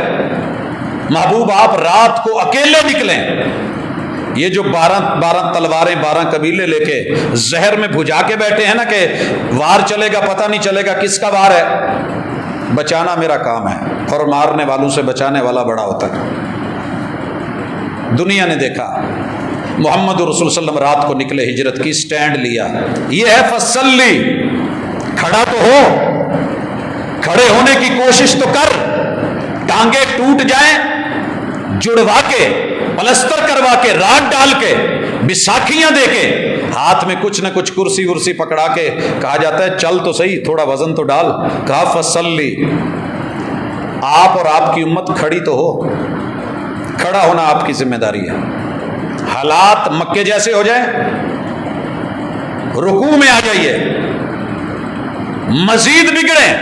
محبوب آپ رات کو اکیلے نکلیں۔ یہ جو 12 تلواریں 12 قبیلے لے کے زہر میں بھجا کے بیٹھے ہیں نا کہ وار چلے گا، پتہ نہیں چلے گا کس کا وار ہے، بچانا میرا کام ہے، اور مارنے والوں سے بچانے والا بڑا ہوتا ہے۔ دنیا نے دیکھا، محمد رسول صلی اللہ علیہ وسلم رات کو نکلے، ہجرت کی، سٹینڈ لیا۔ یہ ہے فصلی، کھڑا تو ہو، کھڑے ہونے کی کوشش تو کر، ٹانگیں ٹوٹ جائیں، جڑوا کے، پلستر کروا کے، رات ڈال کے، بساکھیاں دے کے، ہاتھ میں کچھ نہ کچھ کرسی ورسی پکڑا کے کہا جاتا ہے چل تو صحیح، تھوڑا وزن تو ڈال۔ کہا فصلی، آپ اور آپ کی امت کھڑی تو ہو، کھڑا ہونا آپ کی ذمہ داری ہے۔ حالات مکے جیسے ہو جائیں، رکوع میں آ جائیے، مزید بگڑیں،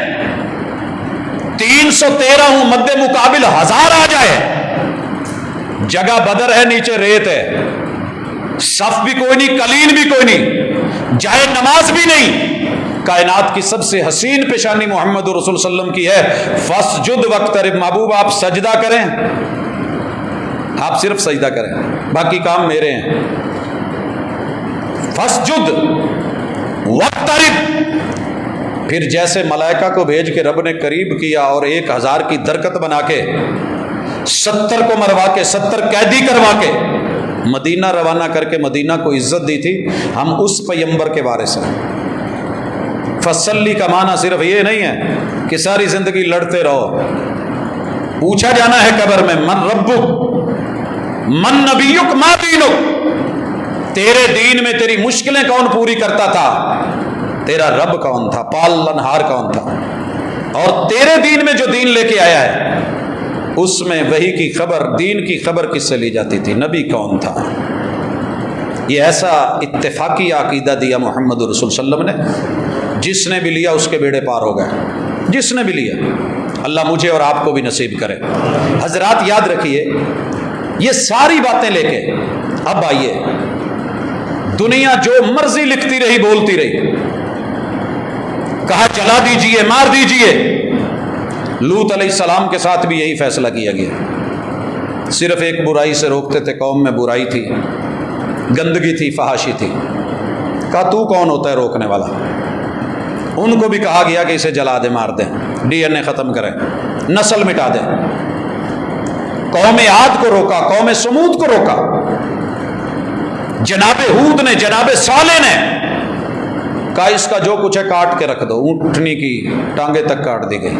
313 ہوں، مد مقابل 1000 آ جائے، جگہ بدر ہے، نیچے ریت ہے، صف بھی کوئی نہیں، کلین بھی کوئی نہیں، جائے نماز بھی نہیں، کائنات کی سب سے حسین پیشانی محمد رسول صلی اللہ علیہ وسلم کی ہے، فسجد واقترب، محبوب آپ سجدہ کریں، آپ صرف سجدہ کریں، باقی کام میرے ہیں۔ فسجد واقترب، پھر جیسے ملائکہ کو بھیج کے رب نے قریب کیا اور 1000 کی درکت بنا کے 70 کو مروا کے 70 قیدی کروا کے مدینہ روانہ کر کے مدینہ کو عزت دی تھی، ہم اس پیغمبر کے وارث ہیں۔ فصلی کا معنی صرف یہ نہیں ہے کہ ساری زندگی لڑتے رہو، پوچھا جانا ہے قبر میں من ربک من نبیک ما دینک، تیرے دین میں تیری مشکلیں کون پوری کرتا تھا، تیرا رب کون تھا، پالنہار کون تھا، اور تیرے دین میں جو دین لے کے آیا ہے اس میں وحی کی خبر، دین کی خبر کس سے لی جاتی تھی، نبی کون تھا۔ یہ ایسا اتفاقی عقیدہ دیا محمد رسول صلی اللہ علیہ وسلم نے، جس نے بھی لیا اس کے بیڑے پار ہو گئے، جس نے بھی لیا۔ اللہ مجھے اور آپ کو بھی نصیب کرے۔ حضرات یاد رکھیے، یہ ساری باتیں لے کے اب آئیے، دنیا جو مرضی لکھتی رہی بولتی رہی، کہا جلا دیجئے مار دیجئے، لوط علیہ السلام کے ساتھ بھی یہی فیصلہ کیا گیا، صرف ایک برائی سے روکتے تھے، قوم میں برائی تھی، گندگی تھی، فحاشی تھی، کہا تو کون ہوتا ہے روکنے والا، ان کو بھی کہا گیا کہ اسے جلا دیں، مار دیں، ڈی این اے ختم کریں، نسل مٹا دیں۔ قوم عاد کو روکا، قوم سمود کو روکا، جناب ہود نے، جناب صالح نے کہا اس کا جو کچھ ہے کاٹ کے رکھ دو، اونٹنی کی ٹانگیں تک کاٹ دی گئی۔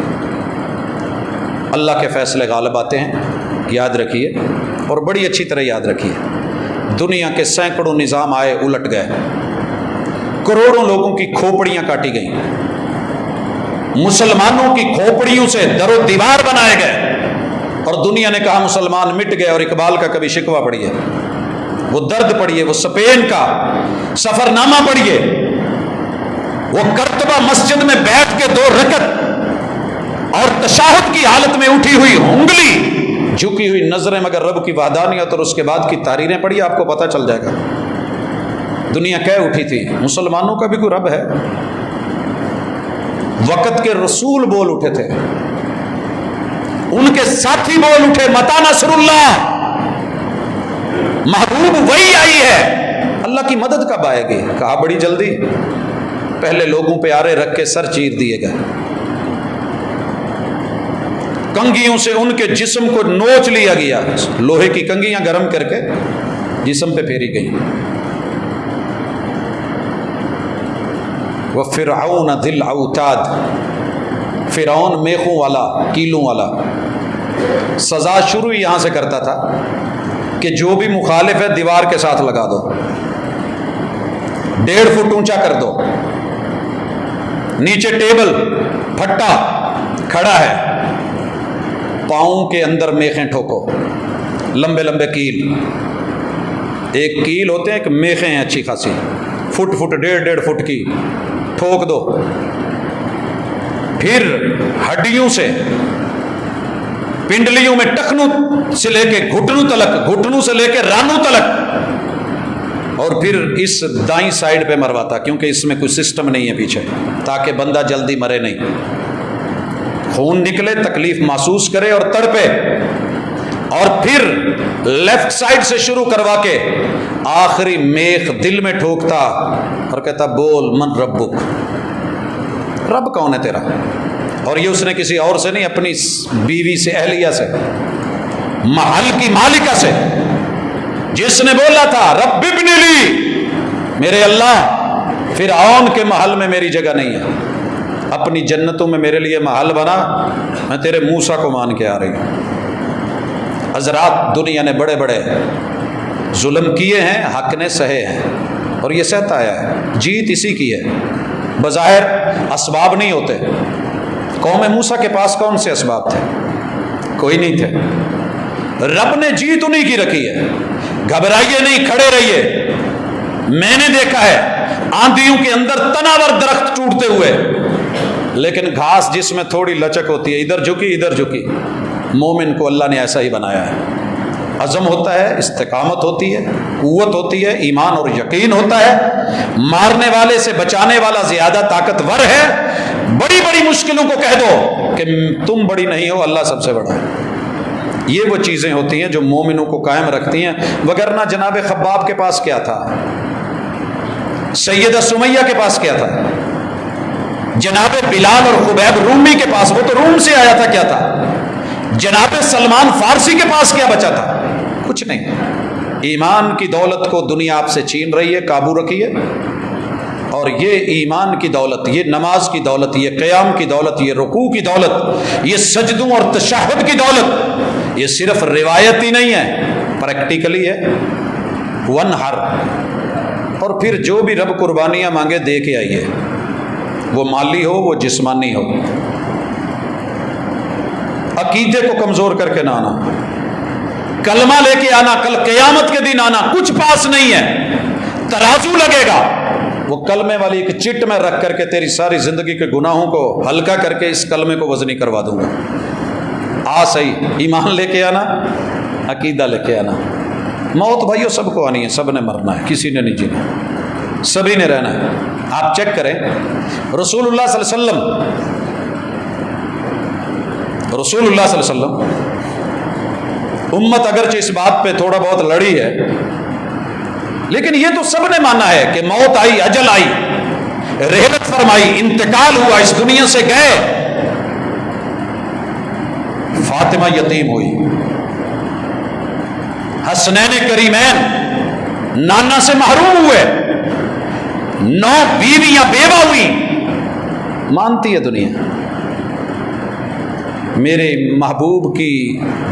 اللہ کے فیصلے غالب آتے ہیں، یاد رکھیے، اور بڑی اچھی طرح یاد رکھیے، دنیا کے سینکڑوں نظام آئے الٹ گئے، کروڑوں لوگوں کی کھوپڑیاں کاٹی گئیں، مسلمانوں کی کھوپڑیوں سے در و دیوار بنائے گئے، اور دنیا نے کہا مسلمان مٹ گئے۔ اور اقبال کا کبھی شکوہ پڑھیے، وہ درد پڑھیے، وہ اسپین کا سفر نامہ پڑھیے، وہ کرتبہ مسجد میں بیٹھ کے 2 رکعت اور تشہد کی حالت میں اٹھی ہوئی انگلی، جھکی ہوئی نظریں مگر رب کی وحدانیت اور اس کے بعد کی تحریریں پڑھی، آپ کو پتہ چل جائے گا دنیا کہہ اٹھی تھی مسلمانوں کا بھی کوئی رب ہے۔ وقت کے رسول بول اٹھے تھے، ان کے ساتھی بول اٹھے، متا نصر اللہ، محبوب وہی آئی ہے، اللہ کی مدد کب آئے گی؟ کہا بڑی جلدی، پہلے لوگوں پہ آرے رکھ کے سر چیر دیے گئے، کنگھیوں سے ان کے جسم کو نوچ لیا گیا، لوہے کی کنگھیاں گرم کر کے جسم پہ پھیری گئی۔ وَفِرْعَوْنَ ذِي الْأَوْتَادِ، فرعون میخوں والا، کیلوں والا، سزا شروع یہاں سے کرتا تھا کہ جو بھی مخالف ہے دیوار کے ساتھ لگا دو، 1.5 فٹ اونچا کر دو، نیچے ٹیبل پھٹا کھڑا ہے، پاؤں کے اندر میخیں ٹھوکو، لمبے لمبے کیل، ایک کیل ہوتے ہیں، ایک میخیں ہیں اچھی خاصی، فٹ 1.5 فٹ کی ٹھوک دو، پھر ہڈیوں سے، پنڈلیوں میں ٹخنوں سے لے کے گھٹنوں تلک، گھٹنوں سے لے کے رانوں تلک، اور پھر اس دائیں سائیڈ پہ مرواتا، کیونکہ اس میں کوئی سسٹم نہیں ہے پیچھے، تاکہ بندہ جلدی مرے نہیں، خون نکلے، تکلیف محسوس کرے اور تڑپے، اور پھر لیفٹ سائیڈ سے شروع کروا کے آخری میخ دل میں ٹھوکتا اور کہتا بول من ربک، رب کون ہے تیرا؟ اور یہ اس نے کسی اور سے نہیں، اپنی بیوی سے، اہلیہ سے، محل کی مالکہ سے، جس نے بولا تھا رب ابن لی، میرے اللہ فرعون کے محل میں میری جگہ نہیں ہے، اپنی جنتوں میں میرے لیے محل بنا، میں تیرے موسیٰ کو مان کے آ رہی ہوں۔ حضرات دنیا نے بڑے بڑے ظلم کیے ہیں، حق نے سہے ہیں، اور یہ سہتا آیا ہے، جیت اسی کی ہے، بظاہر اسباب نہیں ہوتے۔ قوم موسیٰ کے پاس کون سے اسباب تھے؟ کوئی نہیں تھے، رب نے جیت انہیں کی رکھی ہے۔ گھبرائیے نہیں، کھڑے رہیے، میں نے دیکھا ہے آندھیوں کے اندر تناور درخت ٹوٹتے ہوئے، لیکن گھاس جس میں تھوڑی لچک ہوتی ہے، ادھر جھکی ادھر جھکی، مومن کو اللہ نے ایسا ہی بنایا ہے۔ عزم ہوتا ہے، استقامت ہوتی ہے، قوت ہوتی ہے، ایمان اور یقین ہوتا ہے، مارنے والے سے بچانے والا زیادہ طاقتور ہے۔ بڑی بڑی مشکلوں کو کہہ دو کہ تم بڑی نہیں ہو، اللہ سب سے بڑا ہے۔ یہ وہ چیزیں ہوتی ہیں جو مومنوں کو قائم رکھتی ہیں، وگرنہ جناب خباب کے پاس کیا تھا، سیدہ سمیہ کے پاس کیا تھا، جناب بلال اور خبیب رومی کے پاس، وہ تو روم سے آیا تھا، کیا تھا، جناب سلمان فارسی کے پاس کیا بچا تھا؟ کچھ نہیں۔ ایمان کی دولت کو دنیا آپ سے چھین رہی ہے، قابو رکھیے، اور یہ ایمان کی دولت، یہ نماز کی دولت، یہ قیام کی دولت، یہ رکوع کی دولت، یہ سجدوں اور تشہد کی دولت، یہ صرف روایتی نہیں ہے، پریکٹیکلی ہے، ونہر۔ اور پھر جو بھی رب قربانیاں مانگے دے کے آئیے، وہ مالی ہو، وہ جسمانی ہو، عقیدے کو کمزور کر کے نہ آنا، کلمہ لے کے آنا، کل قیامت کے دن آنا، کچھ پاس نہیں ہے، ترازو لگے گا، وہ کلمے والی ایک چٹ میں رکھ کر کے تیری ساری زندگی کے گناہوں کو ہلکا کر کے اس کلمے کو وزنی کروا دوں گا۔ صحیح ایمان لے کے آنا، عقیدہ لے کے آنا۔ موت بھائیو سب کو آنی ہے، سب نے مرنا ہے، کسی نے نہیں جینا، سبھی نے رہنا ہے۔ آپ چیک کریں رسول اللہ صلی اللہ علیہ وسلم، رسول اللہ صلی اللہ علیہ وسلم، امت اگرچہ اس بات پہ تھوڑا بہت لڑی ہے، لیکن یہ تو سب نے مانا ہے کہ موت آئی، اجل آئی، رحلت فرمائی، انتقال ہوا، اس دنیا سے گئے۔ فاطمہ یتیم ہوئی، حسنین کریمین نانا سے محروم ہوئے، 9 بیویاں بیوہ ہوئی۔ مانتی ہے دنیا، میرے محبوب کی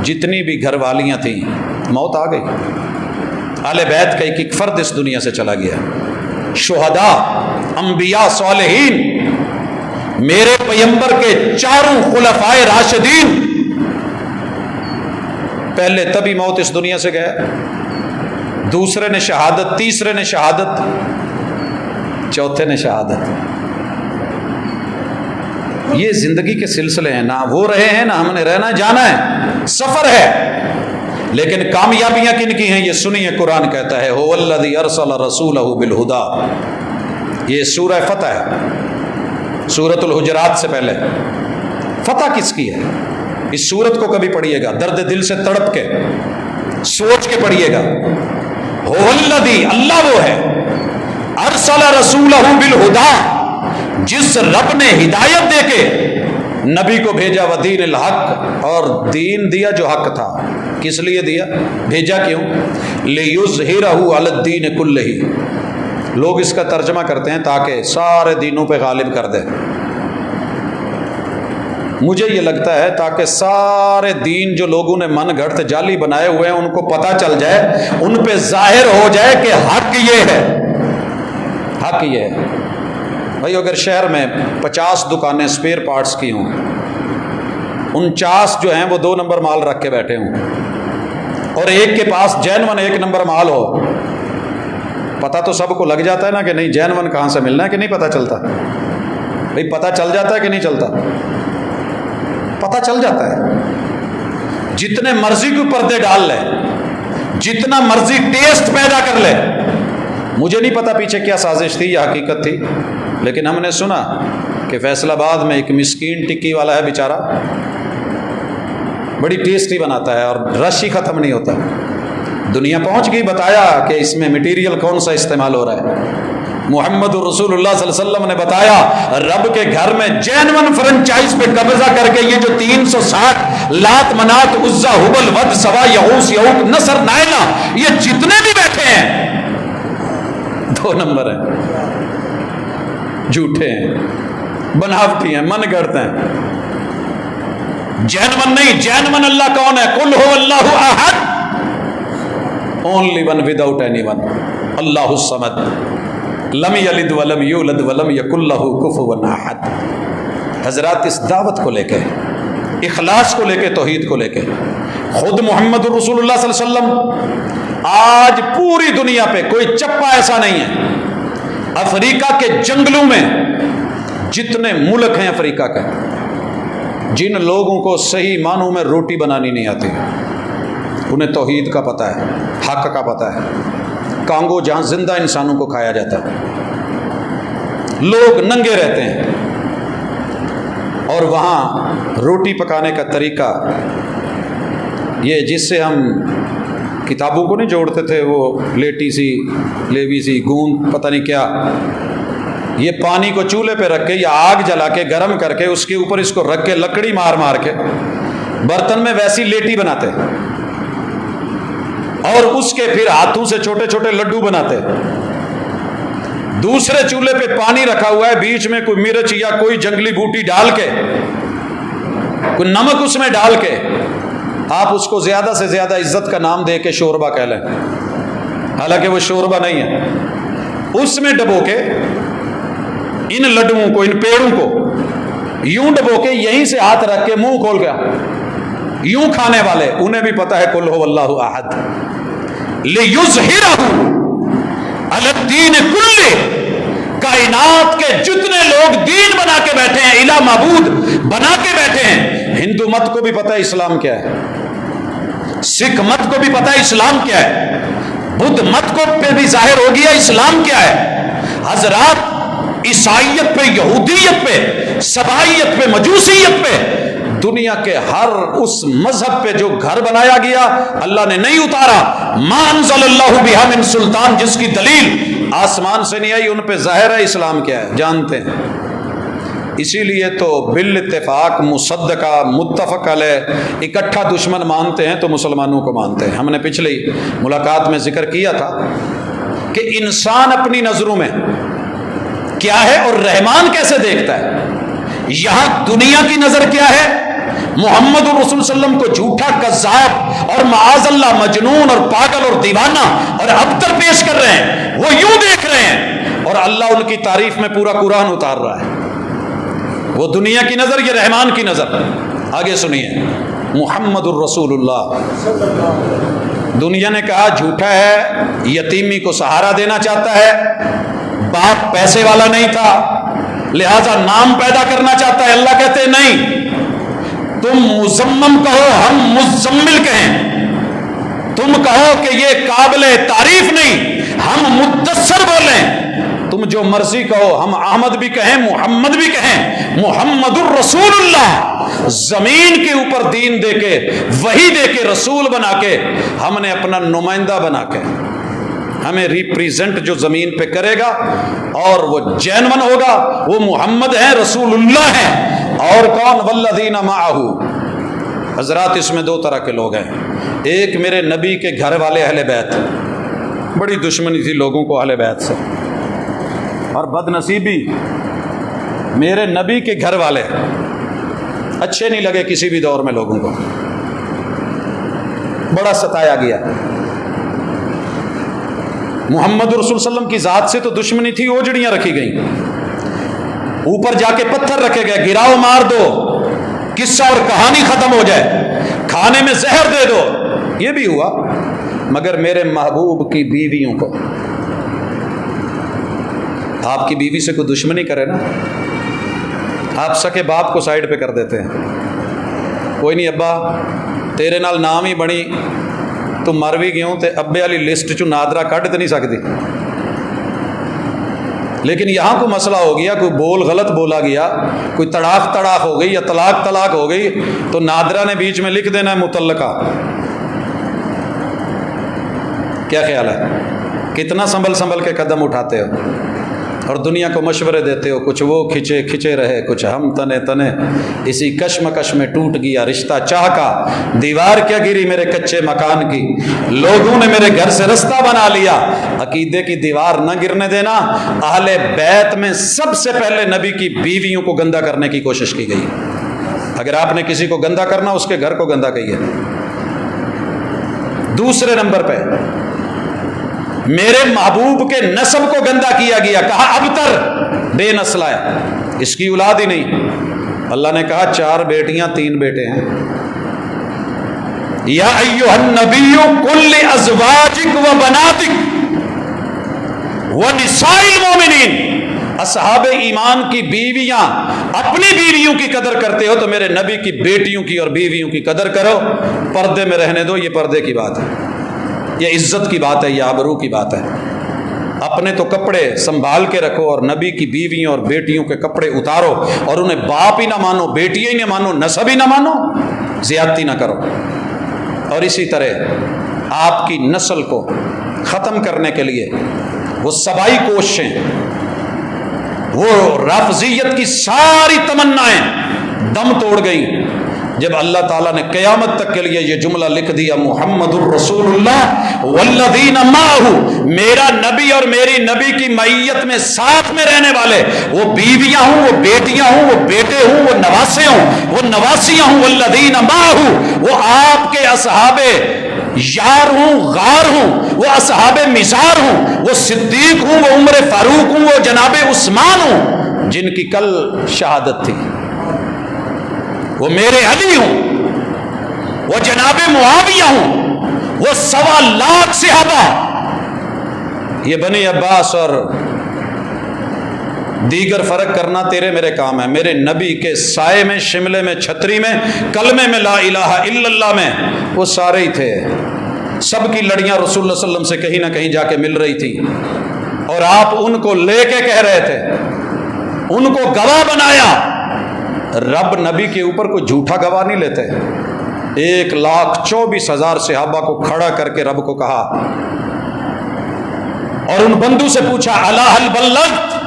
جتنی بھی گھر والیاں تھیں، موت آ گئی، اہل بیت کا ایک ایک فرد اس دنیا سے چلا گیا، شہداء، انبیاء، صالحین، میرے پیغمبر کے 4 خلفائے راشدین، پہلے تبھی موت اس دنیا سے گیا، دوسرے نے شہادت، تیسرے نے شہادت، چوتھے نے شہادت۔ یہ زندگی کے سلسلے ہیں، نہ وہ رہے ہیں نہ ہم نے رہنا، جانا ہے، سفر ہے، لیکن کامیابیاں کن کی ہیں یہ سنیے۔ قرآن کہتا ہے هو الذی ارسل رسولہ بالہدی، یہ سورہ فتح ہے، سورۃ الحجرات سے پہلے۔ فتح کس کی ہے؟ اس سورت کو کبھی پڑھیے گا، درد دل سے تڑپ کے سوچ کے پڑھیے گا۔ هو الذی، اللہ وہ ہے، ارسل رسولہ بالہدی، جس رب نے ہدایت دے کے نبی کو بھیجا، ودین الحق، اور دین دیا جو حق تھا۔ کس لیے دیا؟ بھیجا کیوں؟ لیظہرہ علی الدین کلہ، لوگ اس کا ترجمہ کرتے ہیں تاکہ سارے دینوں پہ غالب کر دے۔ مجھے یہ لگتا ہے تاکہ سارے دین جو لوگوں نے من گھڑت جعلی بنائے ہوئے ہیں ان کو پتہ چل جائے، ان پہ ظاہر ہو جائے کہ حق یہ ہے، حق یہ ہے۔ بھائی اگر شہر میں 50 دکانیں اسپیئر پارٹس کی ہوں، 49 جو ہیں وہ 2 نمبر مال رکھ کے بیٹھے ہوں، اور ایک کے پاس جینون 1 نمبر مال ہو، پتہ تو سب کو لگ جاتا ہے نا کہ نہیں جینون کہاں سے ملنا ہے، کہ نہیں پتہ چلتا؟ بھائی پتہ چل جاتا ہے کہ نہیں چلتا؟ پتہ چل جاتا ہے۔ جتنے مرضی کو پردے ڈال لے، جتنا مرضی ٹیسٹ پیدا کر لے، مجھے نہیں پتا پیچھے کیا سازش تھی یا حقیقت تھی، لیکن ہم نے سنا کہ فیصل آباد میں ایک مسکین ٹکی والا ہے بیچارہ، بڑی ٹیسٹی بناتا ہے اور رش ہی ختم نہیں ہوتا۔ دنیا پہنچ گئی، بتایا کہ اس میں مٹیریل کون سا استعمال ہو رہا ہے۔ محمد رسول اللہ صلی اللہ علیہ وسلم نے بتایا رب کے گھر میں جینون فرنچائز پہ قبضہ کر کے یہ جو 360 لات منات عزا ہبل ود سوا یغوث یعوق نصر نائلہ یہ جتنے بھی بیٹھے ہیں 2 نمبر ہیں، جھوٹے ہیں، بناوٹی ہیں، من گڑتے ہیں۔ جینون نہیں، جینون اللہ کون ہے؟ قل هو اللہ احد، only one without anyone، اللہ الصمد، لم یلد ولم یولد ولم یکن لہ کفوا احد۔ حضرات اس دعوت کو لے کے، اخلاص کو لے کے، توحید کو لے کے، خود محمد رسول اللہ صلی اللہ علیہ وسلم آج پوری دنیا پہ کوئی چپا ایسا نہیں ہے۔ افریقہ کے جنگلوں میں جتنے ملک ہیں افریقہ کے، جن لوگوں کو صحیح معنوں میں روٹی بنانی نہیں آتی، انہیں توحید کا پتہ ہے، حق کا پتہ ہے۔ کانگو جہاں زندہ انسانوں کو کھایا جاتا ہے، لوگ ننگے رہتے ہیں، اور وہاں روٹی پکانے کا طریقہ یہ جس سے ہم کتابوں کو نہیں جوڑتے تھے، وہ لیٹی سی لیوی سی گوند پتہ نہیں کیا، یہ پانی کو چولہے پہ رکھ کے یا آگ جلا کے گرم کر کے اس کے اوپر اس کو رکھ کے لکڑی مار مار کے برتن میں ویسی لیٹی بناتے اور اس کے پھر ہاتھوں سے چھوٹے چھوٹے لڈو بناتے۔ دوسرے چولہے پہ پانی رکھا ہوا ہے، بیچ میں کوئی مرچ یا کوئی جنگلی بوٹی ڈال کے، کوئی نمک اس میں ڈال کے، آپ اس کو زیادہ سے زیادہ عزت کا نام دے کے شوربہ کہہ لیں، حالانکہ وہ شوربہ نہیں ہے۔ اس میں ڈبو کے ان لڈوؤں کو، ان پیڑوں کو یوں ڈبو کے یہیں سے ہاتھ رکھ کے منہ کھول گیا، یوں کھانے والے انہیں بھی پتا ہے قل هو اللہ احد لیظہرہ علی الدین کلہ، کائنات کے جتنے لوگ دین بنا کے بیٹھے ہیں، الہ معبود بنا کے بیٹھے ہیں، ہندو مت کو بھی پتا ہے اسلام کیا ہے، سکھ مت کو بھی پتا ہے اسلام کیا ہے، بدھ مت کو پہ بھی ظاہر ہو گیا اسلام کیا ہے۔ حضرات عیسائیت پہ، یہودیت پہ، سبائیت پہ، مجوسیت پہ، دنیا کے ہر اس مذہب پہ جو گھر بنایا گیا اللہ نے نہیں اتارا، ما انزل اللہ بہا من سلطان، جس کی دلیل آسمان سے نہیں آئی، ان پہ ظاہر ہے اسلام کیا ہے، جانتے ہیں۔ اسی لیے تو بالاتفاق مصدقہ متفق علیہ اکٹھا دشمن مانتے ہیں تو مسلمانوں کو مانتے ہیں۔ ہم نے پچھلی ملاقات میں ذکر کیا تھا کہ انسان اپنی نظروں میں کیا ہے اور رحمان کیسے دیکھتا ہے۔ یہاں دنیا کی نظر کیا ہے، محمد الرسول صلی اللہ علیہ وسلم کو جھوٹا، کذاب اور معاذ اللہ مجنون اور پاگل اور دیوانہ اور ابتر پیش کر رہے ہیں، وہ یوں دیکھ رہے ہیں، اور اللہ ان کی تعریف میں پورا قرآن اتار رہا ہے۔ وہ دنیا کی نظر، یہ رحمان کی نظر۔ آگے سنیے، محمد الرسول اللہ، دنیا نے کہا جھوٹا ہے، یتیمی کو سہارا دینا چاہتا ہے، باپ پیسے والا نہیں تھا لہذا نام پیدا کرنا چاہتا ہے۔ اللہ کہتے ہیں نہیں، تم مزمم کہو، ہم مزمل کہیں، تم کہو کہ یہ قابل تعریف نہیں، ہم مدثر بولیں، تم جو مرضی کہو، ہم احمد بھی کہیں، محمد بھی کہیں، محمد الرسول اللہ، زمین کے اوپر دین دے کے، وحی دے کے، رسول بنا کے، ہم نے اپنا نمائندہ بنا کے، ہمیں ریپریزنٹ جو زمین پہ کرے گا اور وہ جینون ہوگا، وہ محمد ہے، رسول اللہ ہے۔ اور کون؟ والذین معہ۔ حضرات اس میں دو طرح کے لوگ ہیں، ایک میرے نبی کے گھر والے اہل بیت، بڑی دشمنی تھی لوگوں کو اہل بیت سے، اور بد نصیبی میرے نبی کے گھر والے اچھے نہیں لگے کسی بھی دور میں، لوگوں کو بڑا ستایا گیا۔ محمد رسول صلی اللہ علیہ وسلم کی ذات سے تو دشمنی تھی، اوجڑیاں رکھی گئیں، اوپر جا کے پتھر رکھے گئے، گراؤ مار دو، قصہ اور کہانی ختم ہو جائے، کھانے میں زہر دے دو، یہ بھی ہوا۔ مگر میرے محبوب کی بیویوں کو، آپ کی بیوی سے کوئی دشمنی کرے نا، آپ سکے باپ کو سائیڈ پہ کر دیتے ہیں، کوئی نہیں ابا تیرے نال نام ہی بنی، تو مر بھی گیوں تے ابے والی لسٹ چوں نادرا کٹ تے نہیں سکتی۔ لیکن یہاں کوئی مسئلہ ہو گیا، کوئی بول غلط بولا گیا، کوئی تڑاک ہو گئی یا طلاق ہو گئی، تو نادرا نے بیچ میں لکھ دینا ہے متعلقہ۔ کیا خیال ہے؟ کتنا سنبھل کے قدم اٹھاتے ہو اور دنیا کو مشورے دیتے ہو، کچھ وہ کھچے رہے، کچھ ہم تنے، اسی کشمکش میں ٹوٹ گیا رشتہ چاہ کا، دیوار کیا گری میرے کچے مکان کی، لوگوں نے میرے گھر سے رستہ بنا لیا۔ عقیدے کی دیوار نہ گرنے دینا۔ اہل بیت میں سب سے پہلے نبی کی بیویوں کو گندا کرنے کی کوشش کی گئی۔ اگر آپ نے کسی کو گندا کرنا، اس کے گھر کو گندا کہیے۔ دوسرے نمبر پہ میرے محبوب کے نسب کو گندا کیا گیا، کہا ابتر، بے نسل ہے، اس کی اولاد ہی نہیں۔ اللہ نے کہا 4 بیٹیاں 3 بیٹے ہیں۔ یا ایھا النبی قل لازواجک و بناتک و نساء المؤمنین، اصحاب ایمان کی بیویاں اپنی بیویوں کی قدر کرتے ہو تو میرے نبی کی بیٹیوں کی اور بیویوں کی قدر کرو. پردے میں رہنے دو, یہ پردے کی بات ہے, یہ عزت کی بات ہے, یہ آبرو کی بات ہے. اپنے تو کپڑے سنبھال کے رکھو اور نبی کی بیویوں اور بیٹیوں کے کپڑے اتارو, اور انہیں باپ ہی نہ مانو, بیٹیاں ہی نہ مانو, نسب ہی نہ مانو, زیادتی نہ کرو. اور اسی طرح آپ کی نسل کو ختم کرنے کے لیے وہ سبائی کوششیں, وہ رافضیت کی ساری تمنائیں دم توڑ گئیں جب اللہ تعالیٰ نے قیامت تک کے لیے یہ جملہ لکھ دیا, محمد الرسول اللہ والذین معہ, میرا نبی اور میری نبی کی معیت میں ساتھ میں رہنے والے, وہ بیویاں ہوں, وہ بیٹیاں ہوں, وہ بیٹے ہوں, وہ نواسے ہوں, وہ نواسیاں ہوں, والذین معہ, وہ آپ کے اصحاب یار ہوں, غار ہوں, وہ اصحاب مزار ہوں, وہ صدیق ہوں, وہ عمر فاروق ہوں, وہ جناب عثمان ہوں جن کی کل شہادت تھی, وہ میرے علی ہوں, وہ جناب معاویہ ہوں, وہ 1.25 لاکھ صحابہ. یہ بنی عباس اور دیگر فرق کرنا تیرے میرے کام ہے. میرے نبی کے سائے میں, شملے میں, چھتری میں, کلمے میں, لا الہ الا اللہ میں وہ سارے ہی تھے. سب کی لڑیاں رسول اللہ صلی اللہ علیہ وسلم سے کہیں نہ کہیں جا کے مل رہی تھی, اور آپ ان کو لے کے کہہ رہے تھے, ان کو گواہ بنایا. رب نبی کے اوپر کوئی جھوٹا گواہ نہیں لیتے. 1,24,000 صحابہ کو کھڑا کر کے رب کو کہا, اور ان بندوں سے پوچھا, الا هل بلغت,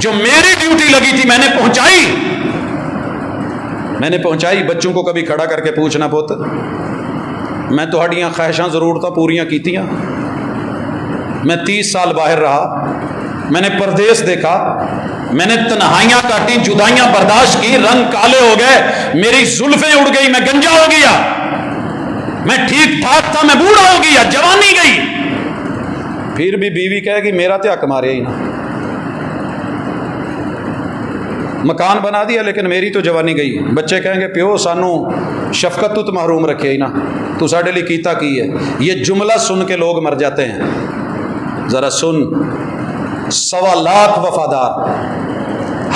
جو میری ڈیوٹی لگی تھی میں نے پہنچائی, میں نے پہنچائی. بچوں کو کبھی کھڑا کر کے پوچھنا پوت, میں تو ہڈیاں خواہشاں ضرورتاں پوریاں کیتیاں, میں 30 سال باہر رہا, میں نے پردیس دیکھا, میں نے تنہائیاں کاٹی, جدائیاں برداشت کی, رنگ کالے ہو گئے, میری زلفیں اڑ گئی, میں گنجا ہو گیا, میں ٹھیک ٹھاک تھا, میں بوڑھا ہو گیا, جوانی گئی. پھر بھی بیوی کہے گی میرا تے حق مارے ہی نا, مکان بنا دیا لیکن میری تو جوانی گئی. بچے کہیں گے پیو سانو شفقت تو محروم رکھے ہی نا, تو ساڈے لیے کیتا کی ہے. یہ جملہ سن کے لوگ مر جاتے ہیں. ذرا سن, 1.25 لاکھ وفادار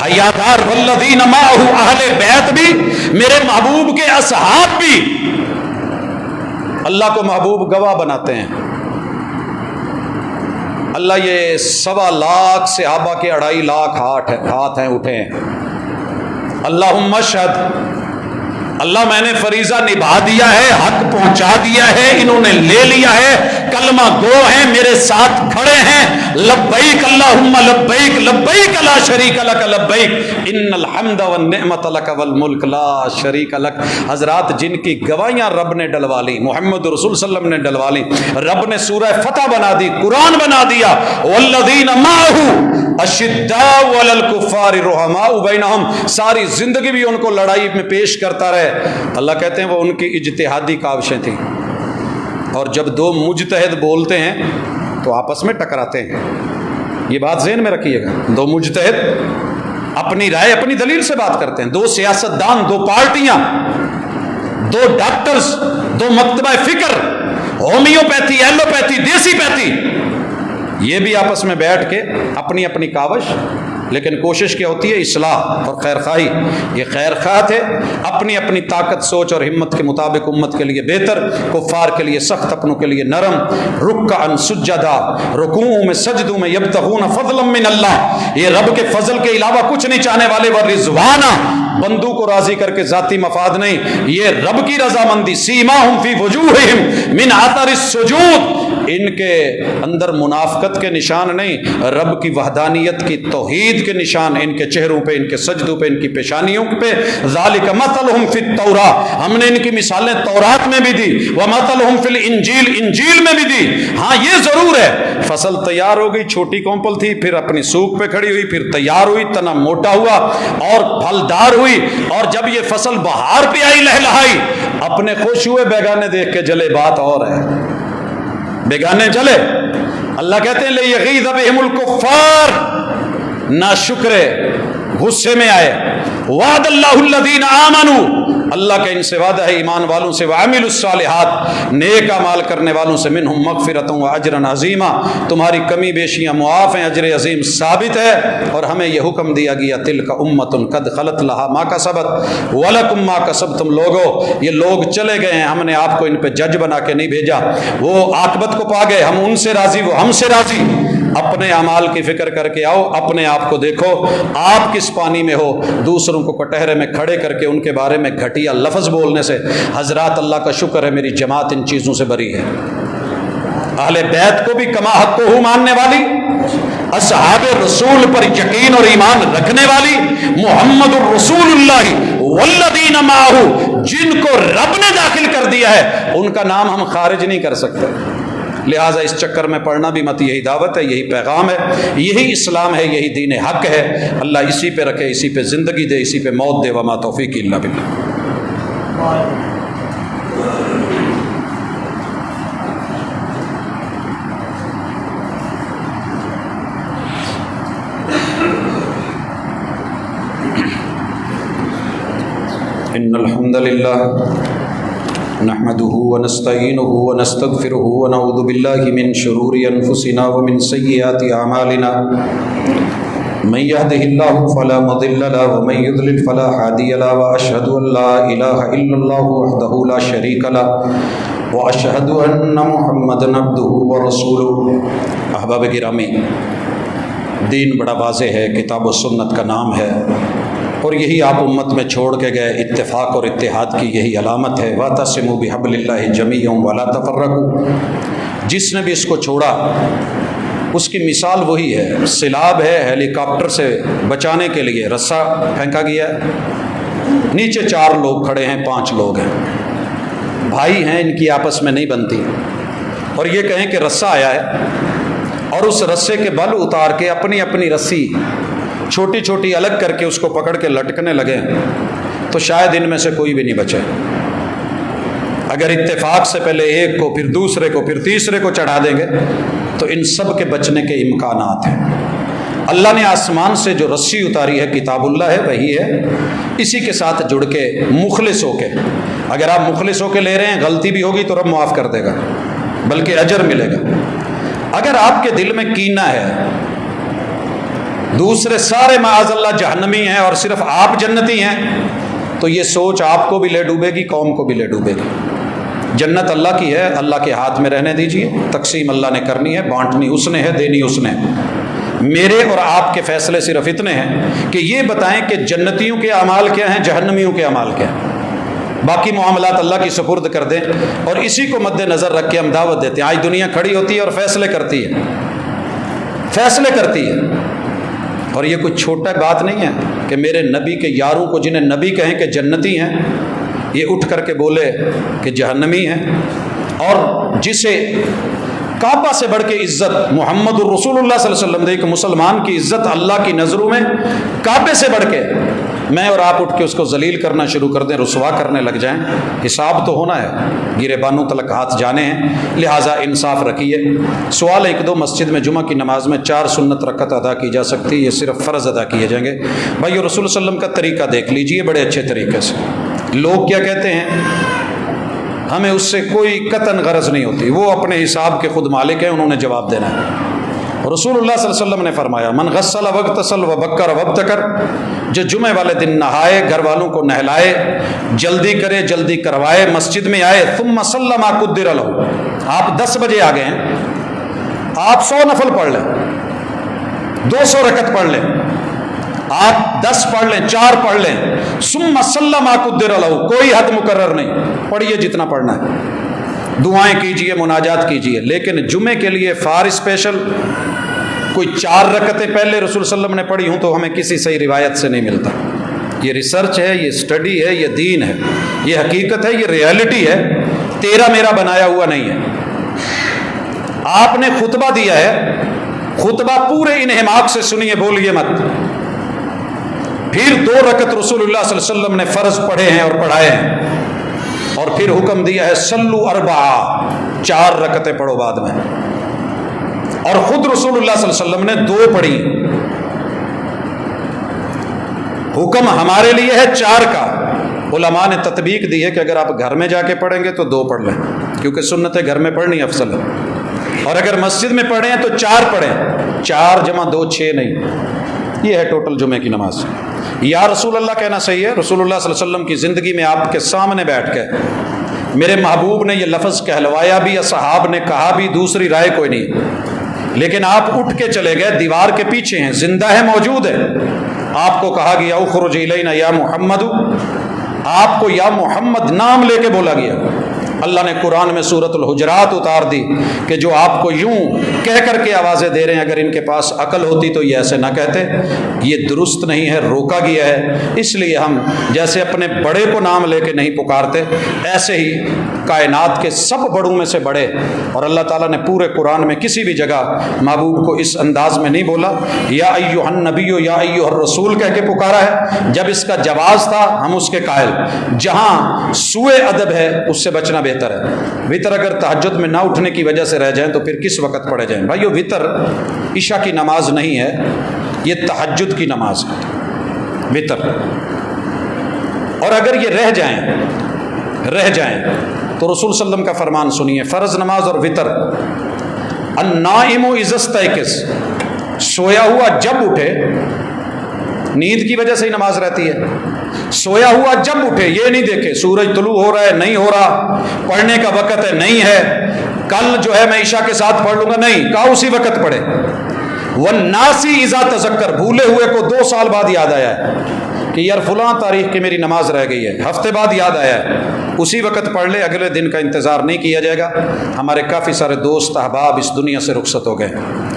حیادار, والذین معہ, اہل بیت بھی, میرے محبوب کے اصحاب بھی اللہ کو محبوب گواہ بناتے ہیں. اللہ یہ 1.25 لاکھ صحابہ کے 2.5 لاکھ ہاتھ ہیں اٹھے ہیں. اللہم اشہد, اللہ میں نے فریضہ نبھا دیا ہے, حق پہنچا دیا ہے, انہوں نے لے لیا ہے, کلمہ گو ہیں, میرے ساتھ کھڑے ہیں. لبیک اللہم لبیک, لبیک لا شریک لک لبیک, ان الحمد والنعمت لک والملک لا شریک لک. حضرات جن کی گواہیاں رب نے ڈلوا لی, محمد رسول صلی اللہ علیہ وسلم نے ڈلوا لی, رب نے سورہ فتح بنا دی, قرآن بنا دیا, والذین معہ اشداء علی الکفار رحماء بینہم, ساری زندگی بھی ان کو لڑائی میں پیش کرتا رہے. اللہ کہتے ہیں وہ ان کی اجتہادی کاوشیں تھیں, اور جب 2 مجتہد بولتے ہیں تو آپس میں ٹکراتے ہیں. یہ بات ذہن میں رکھیے گا. 2 مجتہد اپنی رائے اپنی دلیل سے بات کرتے ہیں, 2 سیاستدان, 2 پارٹیاں, 2 ڈاکٹرز, 2 مکتبہ فکر, ہومیوپیتھی, ایلوپیتھی, دیسی پیتھی, یہ بھی آپس میں بیٹھ کے اپنی اپنی کاوش, لیکن کوشش کیا ہوتی ہے اصلاح اور خیر خواہی. یہ خیر خواہ تھے, اپنی اپنی طاقت, سوچ اور ہمت کے مطابق امت کے لیے بہتر, کفار کے لیے سخت, اپنوں کے لیے نرم. رکعا سجدا, رکوعوں میں سجدوں میں, یبتغون فضلا من اللہ, یہ رب کے فضل کے علاوہ کچھ نہیں چاہنے والے, ورضوانا, بندوں کو راضی کر کے ذاتی مفاد نہیں, یہ رب کی رضامندی. سیماہم فی وجوہہم من اثر السجود, ان کے اندر منافقت کے نشان نہیں, رب کی وحدانیت کی توحید کے نشان ان کے چہروں پہ, ان کے سجدوں پہ, ان کی پیشانیوں پہ. ذالک مثلہم فی التوراۃ, ہم نے ان کی مثالیں تورات میں بھی دی, ومثلہم فی الانجیل, انجیل میں بھی دی. ہاں یہ ضرور ہے, فصل تیار ہو گئی, چھوٹی کومپل تھی, پھر اپنی سوکھ پہ کھڑی ہوئی, پھر تیار ہوئی, تنا موٹا ہوا اور پھلدار ہوئی, اور جب یہ فصل بہار پہ آئی لہلہائی, اپنے خوش ہوئے, بیگانے دیکھ کے جلے. بات اور ہے, بیگانے جلے. اللہ کہتے ہیں لیغیظ بہم الکفار, ناشکرے غصے میں آئے. وعد اللہ الذین آمنوا, اللہ کا ان سے وعدہ ہے ایمان والوں سے، وعملوا الصالحات، نیک اعمال کرنے والوں سے، منہم مغفرۃ واجرا عظیما، تمہاری کمی بیشیاں معاف ہیں، اجر عظیم ثابت ہے۔ اور ہمیں یہ حکم دیا گیا تلک امۃ قد خلت لہا ما کسبت ولکم ما کسبتم، لوگو یہ لوگ چلے گئے ہیں، ہم نے آپ کو ان پہ جج بنا کے نہیں بھیجا، وہ عاقبت کو پا گئے، ہم ان سے راضی وہ ہم سے راضی۔ اپنے اعمال کی فکر کر کے آؤ، اپنے آپ کو دیکھو آپ کس پانی میں ہو۔ دوسروں کو کٹہرے میں کھڑے کر کے ان کے بارے میں گھٹیا لفظ بولنے سے، حضرات اللہ کا شکر ہے میری جماعت ان چیزوں سے بری ہے۔ اہل بیت کو بھی کما حقہ ماننے والی، اصحاب رسول پر یقین اور ایمان رکھنے والی، محمد الرسول اللہ والذین معہ، جن کو رب نے داخل کر دیا ہے، ان کا نام ہم خارج نہیں کر سکتے۔ لہٰذا اس چکر میں پڑھنا بھی مت، یہی دعوت ہے، یہی پیغام ہے، یہی اسلام ہے، یہی دین حق ہے۔ اللہ اسی پہ رکھے، اسی پہ زندگی دے، اسی پہ موت دے، وما توفیق الا باللہ۔ ان الحمد للہ نحمده ونستعینه ونستغفره ونعوذ باللہ من شرور انفسنا ومن سیئات اعمالنا، من يهده الله فلا مضل له ومن يضلل فلا هادي له، واشهد ان لا اله الا الله وحده لا شريك له واشهد ان محمدا عبده ورسوله۔ احباب گرامی، دین بڑا واضح ہے، کتاب و سنت کا نام ہے، اور یہی آپ امت میں چھوڑ کے گئے، اتفاق اور اتحاد کی یہی علامت ہے۔ وَاعْتَصِمُوا بِحَبْلِ اللَّهِ جَمِيعًا وَلَا تَفَرَّقُوا، جس نے بھی اس کو چھوڑا اس کی مثال وہی ہے، سیلاب ہے، ہیلی کاپٹر سے بچانے کے لیے رسا پھینکا گیا ہے، نیچے 4 لوگ کھڑے ہیں، 5 لوگ ہیں، بھائی ہیں، ان کی آپس میں نہیں بنتی، اور یہ کہیں کہ رسا آیا ہے اور اس رسے کے بل اتار کے اپنی اپنی رسی چھوٹی چھوٹی الگ کر کے اس کو پکڑ کے لٹکنے لگے تو شاید ان میں سے کوئی بھی نہیں بچے۔ اگر اتفاق سے پہلے ایک کو، پھر دوسرے کو، پھر تیسرے کو چڑھا دیں گے تو ان سب کے بچنے کے امکانات ہیں۔ اللہ نے آسمان سے جو رسی اتاری ہے کتاب اللہ ہے، وہی ہے، اسی کے ساتھ جڑ کے مخلص ہو کے، اگر آپ مخلص ہو کے لے رہے ہیں، غلطی بھی ہوگی تو رب معاف کر دے گا، بلکہ اجر ملے گا۔ اگر آپ کے دل میں کینہ ہے، دوسرے سارے معاذ اللہ جہنمی ہیں اور صرف آپ جنتی ہیں، تو یہ سوچ آپ کو بھی لے ڈوبے گی، قوم کو بھی لے ڈوبے گی۔ جنت اللہ کی ہے، اللہ کے ہاتھ میں رہنے دیجیے، تقسیم اللہ نے کرنی ہے، بانٹنی اس نے ہے، دینی اس نے۔ میرے اور آپ کے فیصلے صرف اتنے ہیں کہ یہ بتائیں کہ جنتیوں کے اعمال کیا ہیں، جہنمیوں کے اعمال کیا ہیں، باقی معاملات اللہ کی سپرد کر دیں، اور اسی کو مد نظر رکھ کے ہم دعوت دیتے ہیں۔ آج دنیا کھڑی ہوتی ہے اور فیصلے کرتی ہے، فیصلے کرتی ہے، اور یہ کوئی چھوٹا بات نہیں ہے کہ میرے نبی کے یاروں کو، جنہیں نبی کہیں کہ جنتی ہیں، یہ اٹھ کر کے بولے کہ جہنمی ہیں، اور جسے کعبہ سے بڑھ کے عزت محمد الرسول اللہ صلی اللہ علیہ وسلم دے، کہ مسلمان کی عزت اللہ کی نظروں میں کعبے سے بڑھ کے، میں اور آپ اٹھ کے اس کو ذلیل کرنا شروع کر دیں، رسوا کرنے لگ جائیں، حساب تو ہونا ہے، گرے بانوں تلک ہاتھ جانے ہیں، لہٰذا انصاف رکھیے۔ سوال ہے، 1-2 مسجد میں جمعہ کی نماز میں 4 سنت رکعت ادا کی جا سکتی ہے، یہ صرف فرض ادا کیے جائیں گے؟ بھائی رسول صلی اللہ علیہ وسلم کا طریقہ دیکھ لیجئے بڑے اچھے طریقے سے۔ لوگ کیا کہتے ہیں، ہمیں اس سے کوئی قطعاً غرض نہیں ہوتی، وہ اپنے حساب کے خود مالک ہیں، انہوں نے جواب دینا ہے۔ رسول اللہ صلی اللہ علیہ وسلم نے فرمایا، من غسل واغتسل وبکر وابتکر، جو جمعے والے دن نہائے، گھر والوں کو نہلائے، جلدی کرے، جلدی کروائے، مسجد میں آئے، ثم صلی ما قدر لہ، آپ 10 بجے آ گئے ہیں، آپ 100 نفل پڑھ لیں، 200 رکعت پڑھ لیں، آپ 10 پڑھ لیں، 4 پڑھ لیں، ثم صلی ما قدر لہ، کوئی حد مقرر نہیں، پڑھیے جتنا پڑھنا ہے، دعائیں کیجئے، مناجات کیجئے، لیکن جمعے کے لیے فار اسپیشل کوئی 4 رکعتیں پہلے رسول صلی اللہ علیہ وسلم نے پڑھی ہوں تو ہمیں کسی صحیح روایت سے نہیں ملتا۔ یہ ریسرچ ہے، یہ اسٹڈی ہے، یہ دین ہے، یہ حقیقت ہے، یہ ریئلٹی ہے، تیرا میرا بنایا ہوا نہیں ہے۔ آپ نے خطبہ دیا ہے، خطبہ پورے انہماک سے سنیے، بولیے مت، پھر 2 رکعت رسول اللہ صلی اللہ علیہ وسلم نے فرض پڑھے ہیں اور پڑھائے ہیں، اور پھر حکم دیا ہے صلو 4، 4 رکعتیں پڑھو بعد میں، اور خود رسول اللہ صلی اللہ علیہ وسلم نے 2 پڑھی، حکم ہمارے لیے ہے 4 کا، علماء نے تطبیق دی ہے کہ اگر آپ گھر میں جا کے پڑھیں گے تو 2 پڑھ لیں، کیونکہ سنتیں گھر میں پڑھنی افضل ہے، اور اگر مسجد میں پڑھیں ہیں تو 4 پڑھیں، 4 جمع 2 6 نہیں، یہ ہے ٹوٹل جمعے کی نماز۔ یا رسول اللہ کہنا صحیح ہے، رسول اللہ صلی اللہ علیہ وسلم کی زندگی میں آپ کے سامنے بیٹھ کے میرے محبوب نے یہ لفظ کہلوایا بھی، اصحاب نے کہا بھی، دوسری رائے کوئی نہیں، لیکن آپ اٹھ کے چلے گئے، دیوار کے پیچھے ہیں، زندہ ہے، موجود ہے، آپ کو کہا گیا اخرج الینا یا محمد، آپ کو یا محمد نام لے کے بولا گیا۔ اللہ نے قرآن میں سورۃ الحجرات اتار دی کہ جو آپ کو یوں کہہ کر کے آوازیں دے رہے ہیں، اگر ان کے پاس عقل ہوتی تو یہ ایسے نہ کہتے، یہ درست نہیں ہے، روکا گیا ہے۔ اس لیے ہم جیسے اپنے بڑے کو نام لے کے نہیں پکارتے، ایسے ہی کائنات کے سب بڑوں میں سے بڑے، اور اللہ تعالیٰ نے پورے قرآن میں کسی بھی جگہ محبوب کو اس انداز میں نہیں بولا یا ایھا النبی یا ایھا الرسول کہہ کے پکارا ہے۔ جب اس کا جواز تھا ہم اس کے قائل، جہاں سوء ادب ہے اس سے بچنا بہتر ہے۔ وطر اگر تہجد میں نہ اٹھنے کی وجہ سے رہ جائیں تو پھر کس وقت پڑھے جائیں؟ بھائیو، وطر عشاء کی نماز نہیں ہے، یہ تہجد کی نماز ہے وطر۔ اور اگر یہ رہ جائیں تو رسول صلی اللہ علیہ وسلم کا فرمان سنیے، فرض نماز اور وطر، النائم اذا استيقظ، سویا ہوا جب اٹھے، نیند کی وجہ سے ہی نماز رہتی ہے، سویا ہوا جب اٹھے، یہ نہیں دیکھے سورج طلوع ہو رہا ہے نہیں ہو رہا، پڑھنے کا وقت ہے نہیں ہے، کل جو ہے میں عشاء کے ساتھ پڑھ لوں گا، نہیں کہا اسی وقت پڑھے۔ والناسی اذا تذکر، بھولے ہوئے کو 2 سال بعد یاد آیا ہے کہ یار فلاں تاریخ کی میری نماز رہ گئی ہے، ہفتے بعد یاد آیا ہے، اسی وقت پڑھ لے، اگلے دن کا انتظار نہیں کیا جائے گا۔ ہمارے کافی سارے دوست احباب اس دنیا سے رخصت ہو گئے،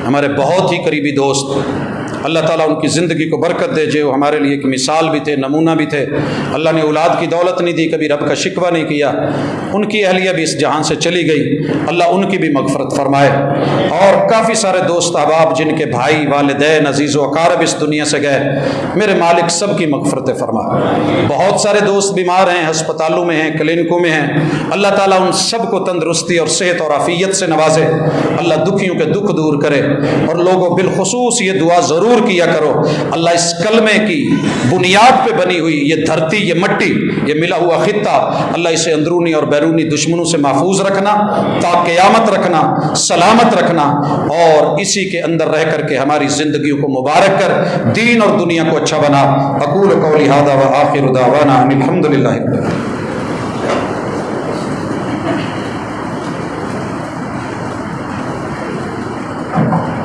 ہمارے بہت ہی قریبی دوست، اللہ تعالیٰ ان کی زندگی کو برکت دے، جو ہمارے لیے ایک مثال بھی تھے، نمونہ بھی تھے۔ اللہ نے اولاد کی دولت نہیں دی، کبھی رب کا شکوہ نہیں کیا، ان کی اہلیہ بھی اس جہان سے چلی گئی، اللہ ان کی بھی مغفرت فرمائے۔ اور کافی سارے دوست احباب جن کے بھائی، والدین، عزیز و اقارب اس دنیا سے گئے، میرے مالک سب کی مغفرت فرما۔ بہت سارے دوست بیمار ہیں، ہسپتالوں میں ہیں، کلینکوں میں ہیں، اللہ تعالیٰ ان سب کو تندرستی اور صحت اور عافیت سے نوازے، اللہ دکھیوں کے دکھ دور کرے۔ اور لوگوں بالخصوص یہ دعا ضرور کیا کرو، اللہ اس کلمے کی بنیاد پہ بنی ہوئی یہ دھرتی، یہ مٹی، یہ ملا ہوا خطہ، اللہ اسے اندرونی اور بیرونی دشمنوں سے محفوظ رکھنا، تا قیامت رکھنا، سلامت رکھنا، اور اسی کے اندر رہ کر کے ہماری زندگیوں کو مبارک کر دین اور دنیا کو اچھا بنا۔ اقول قولی ھذا وآخر دعوانا ان الحمد للہ۔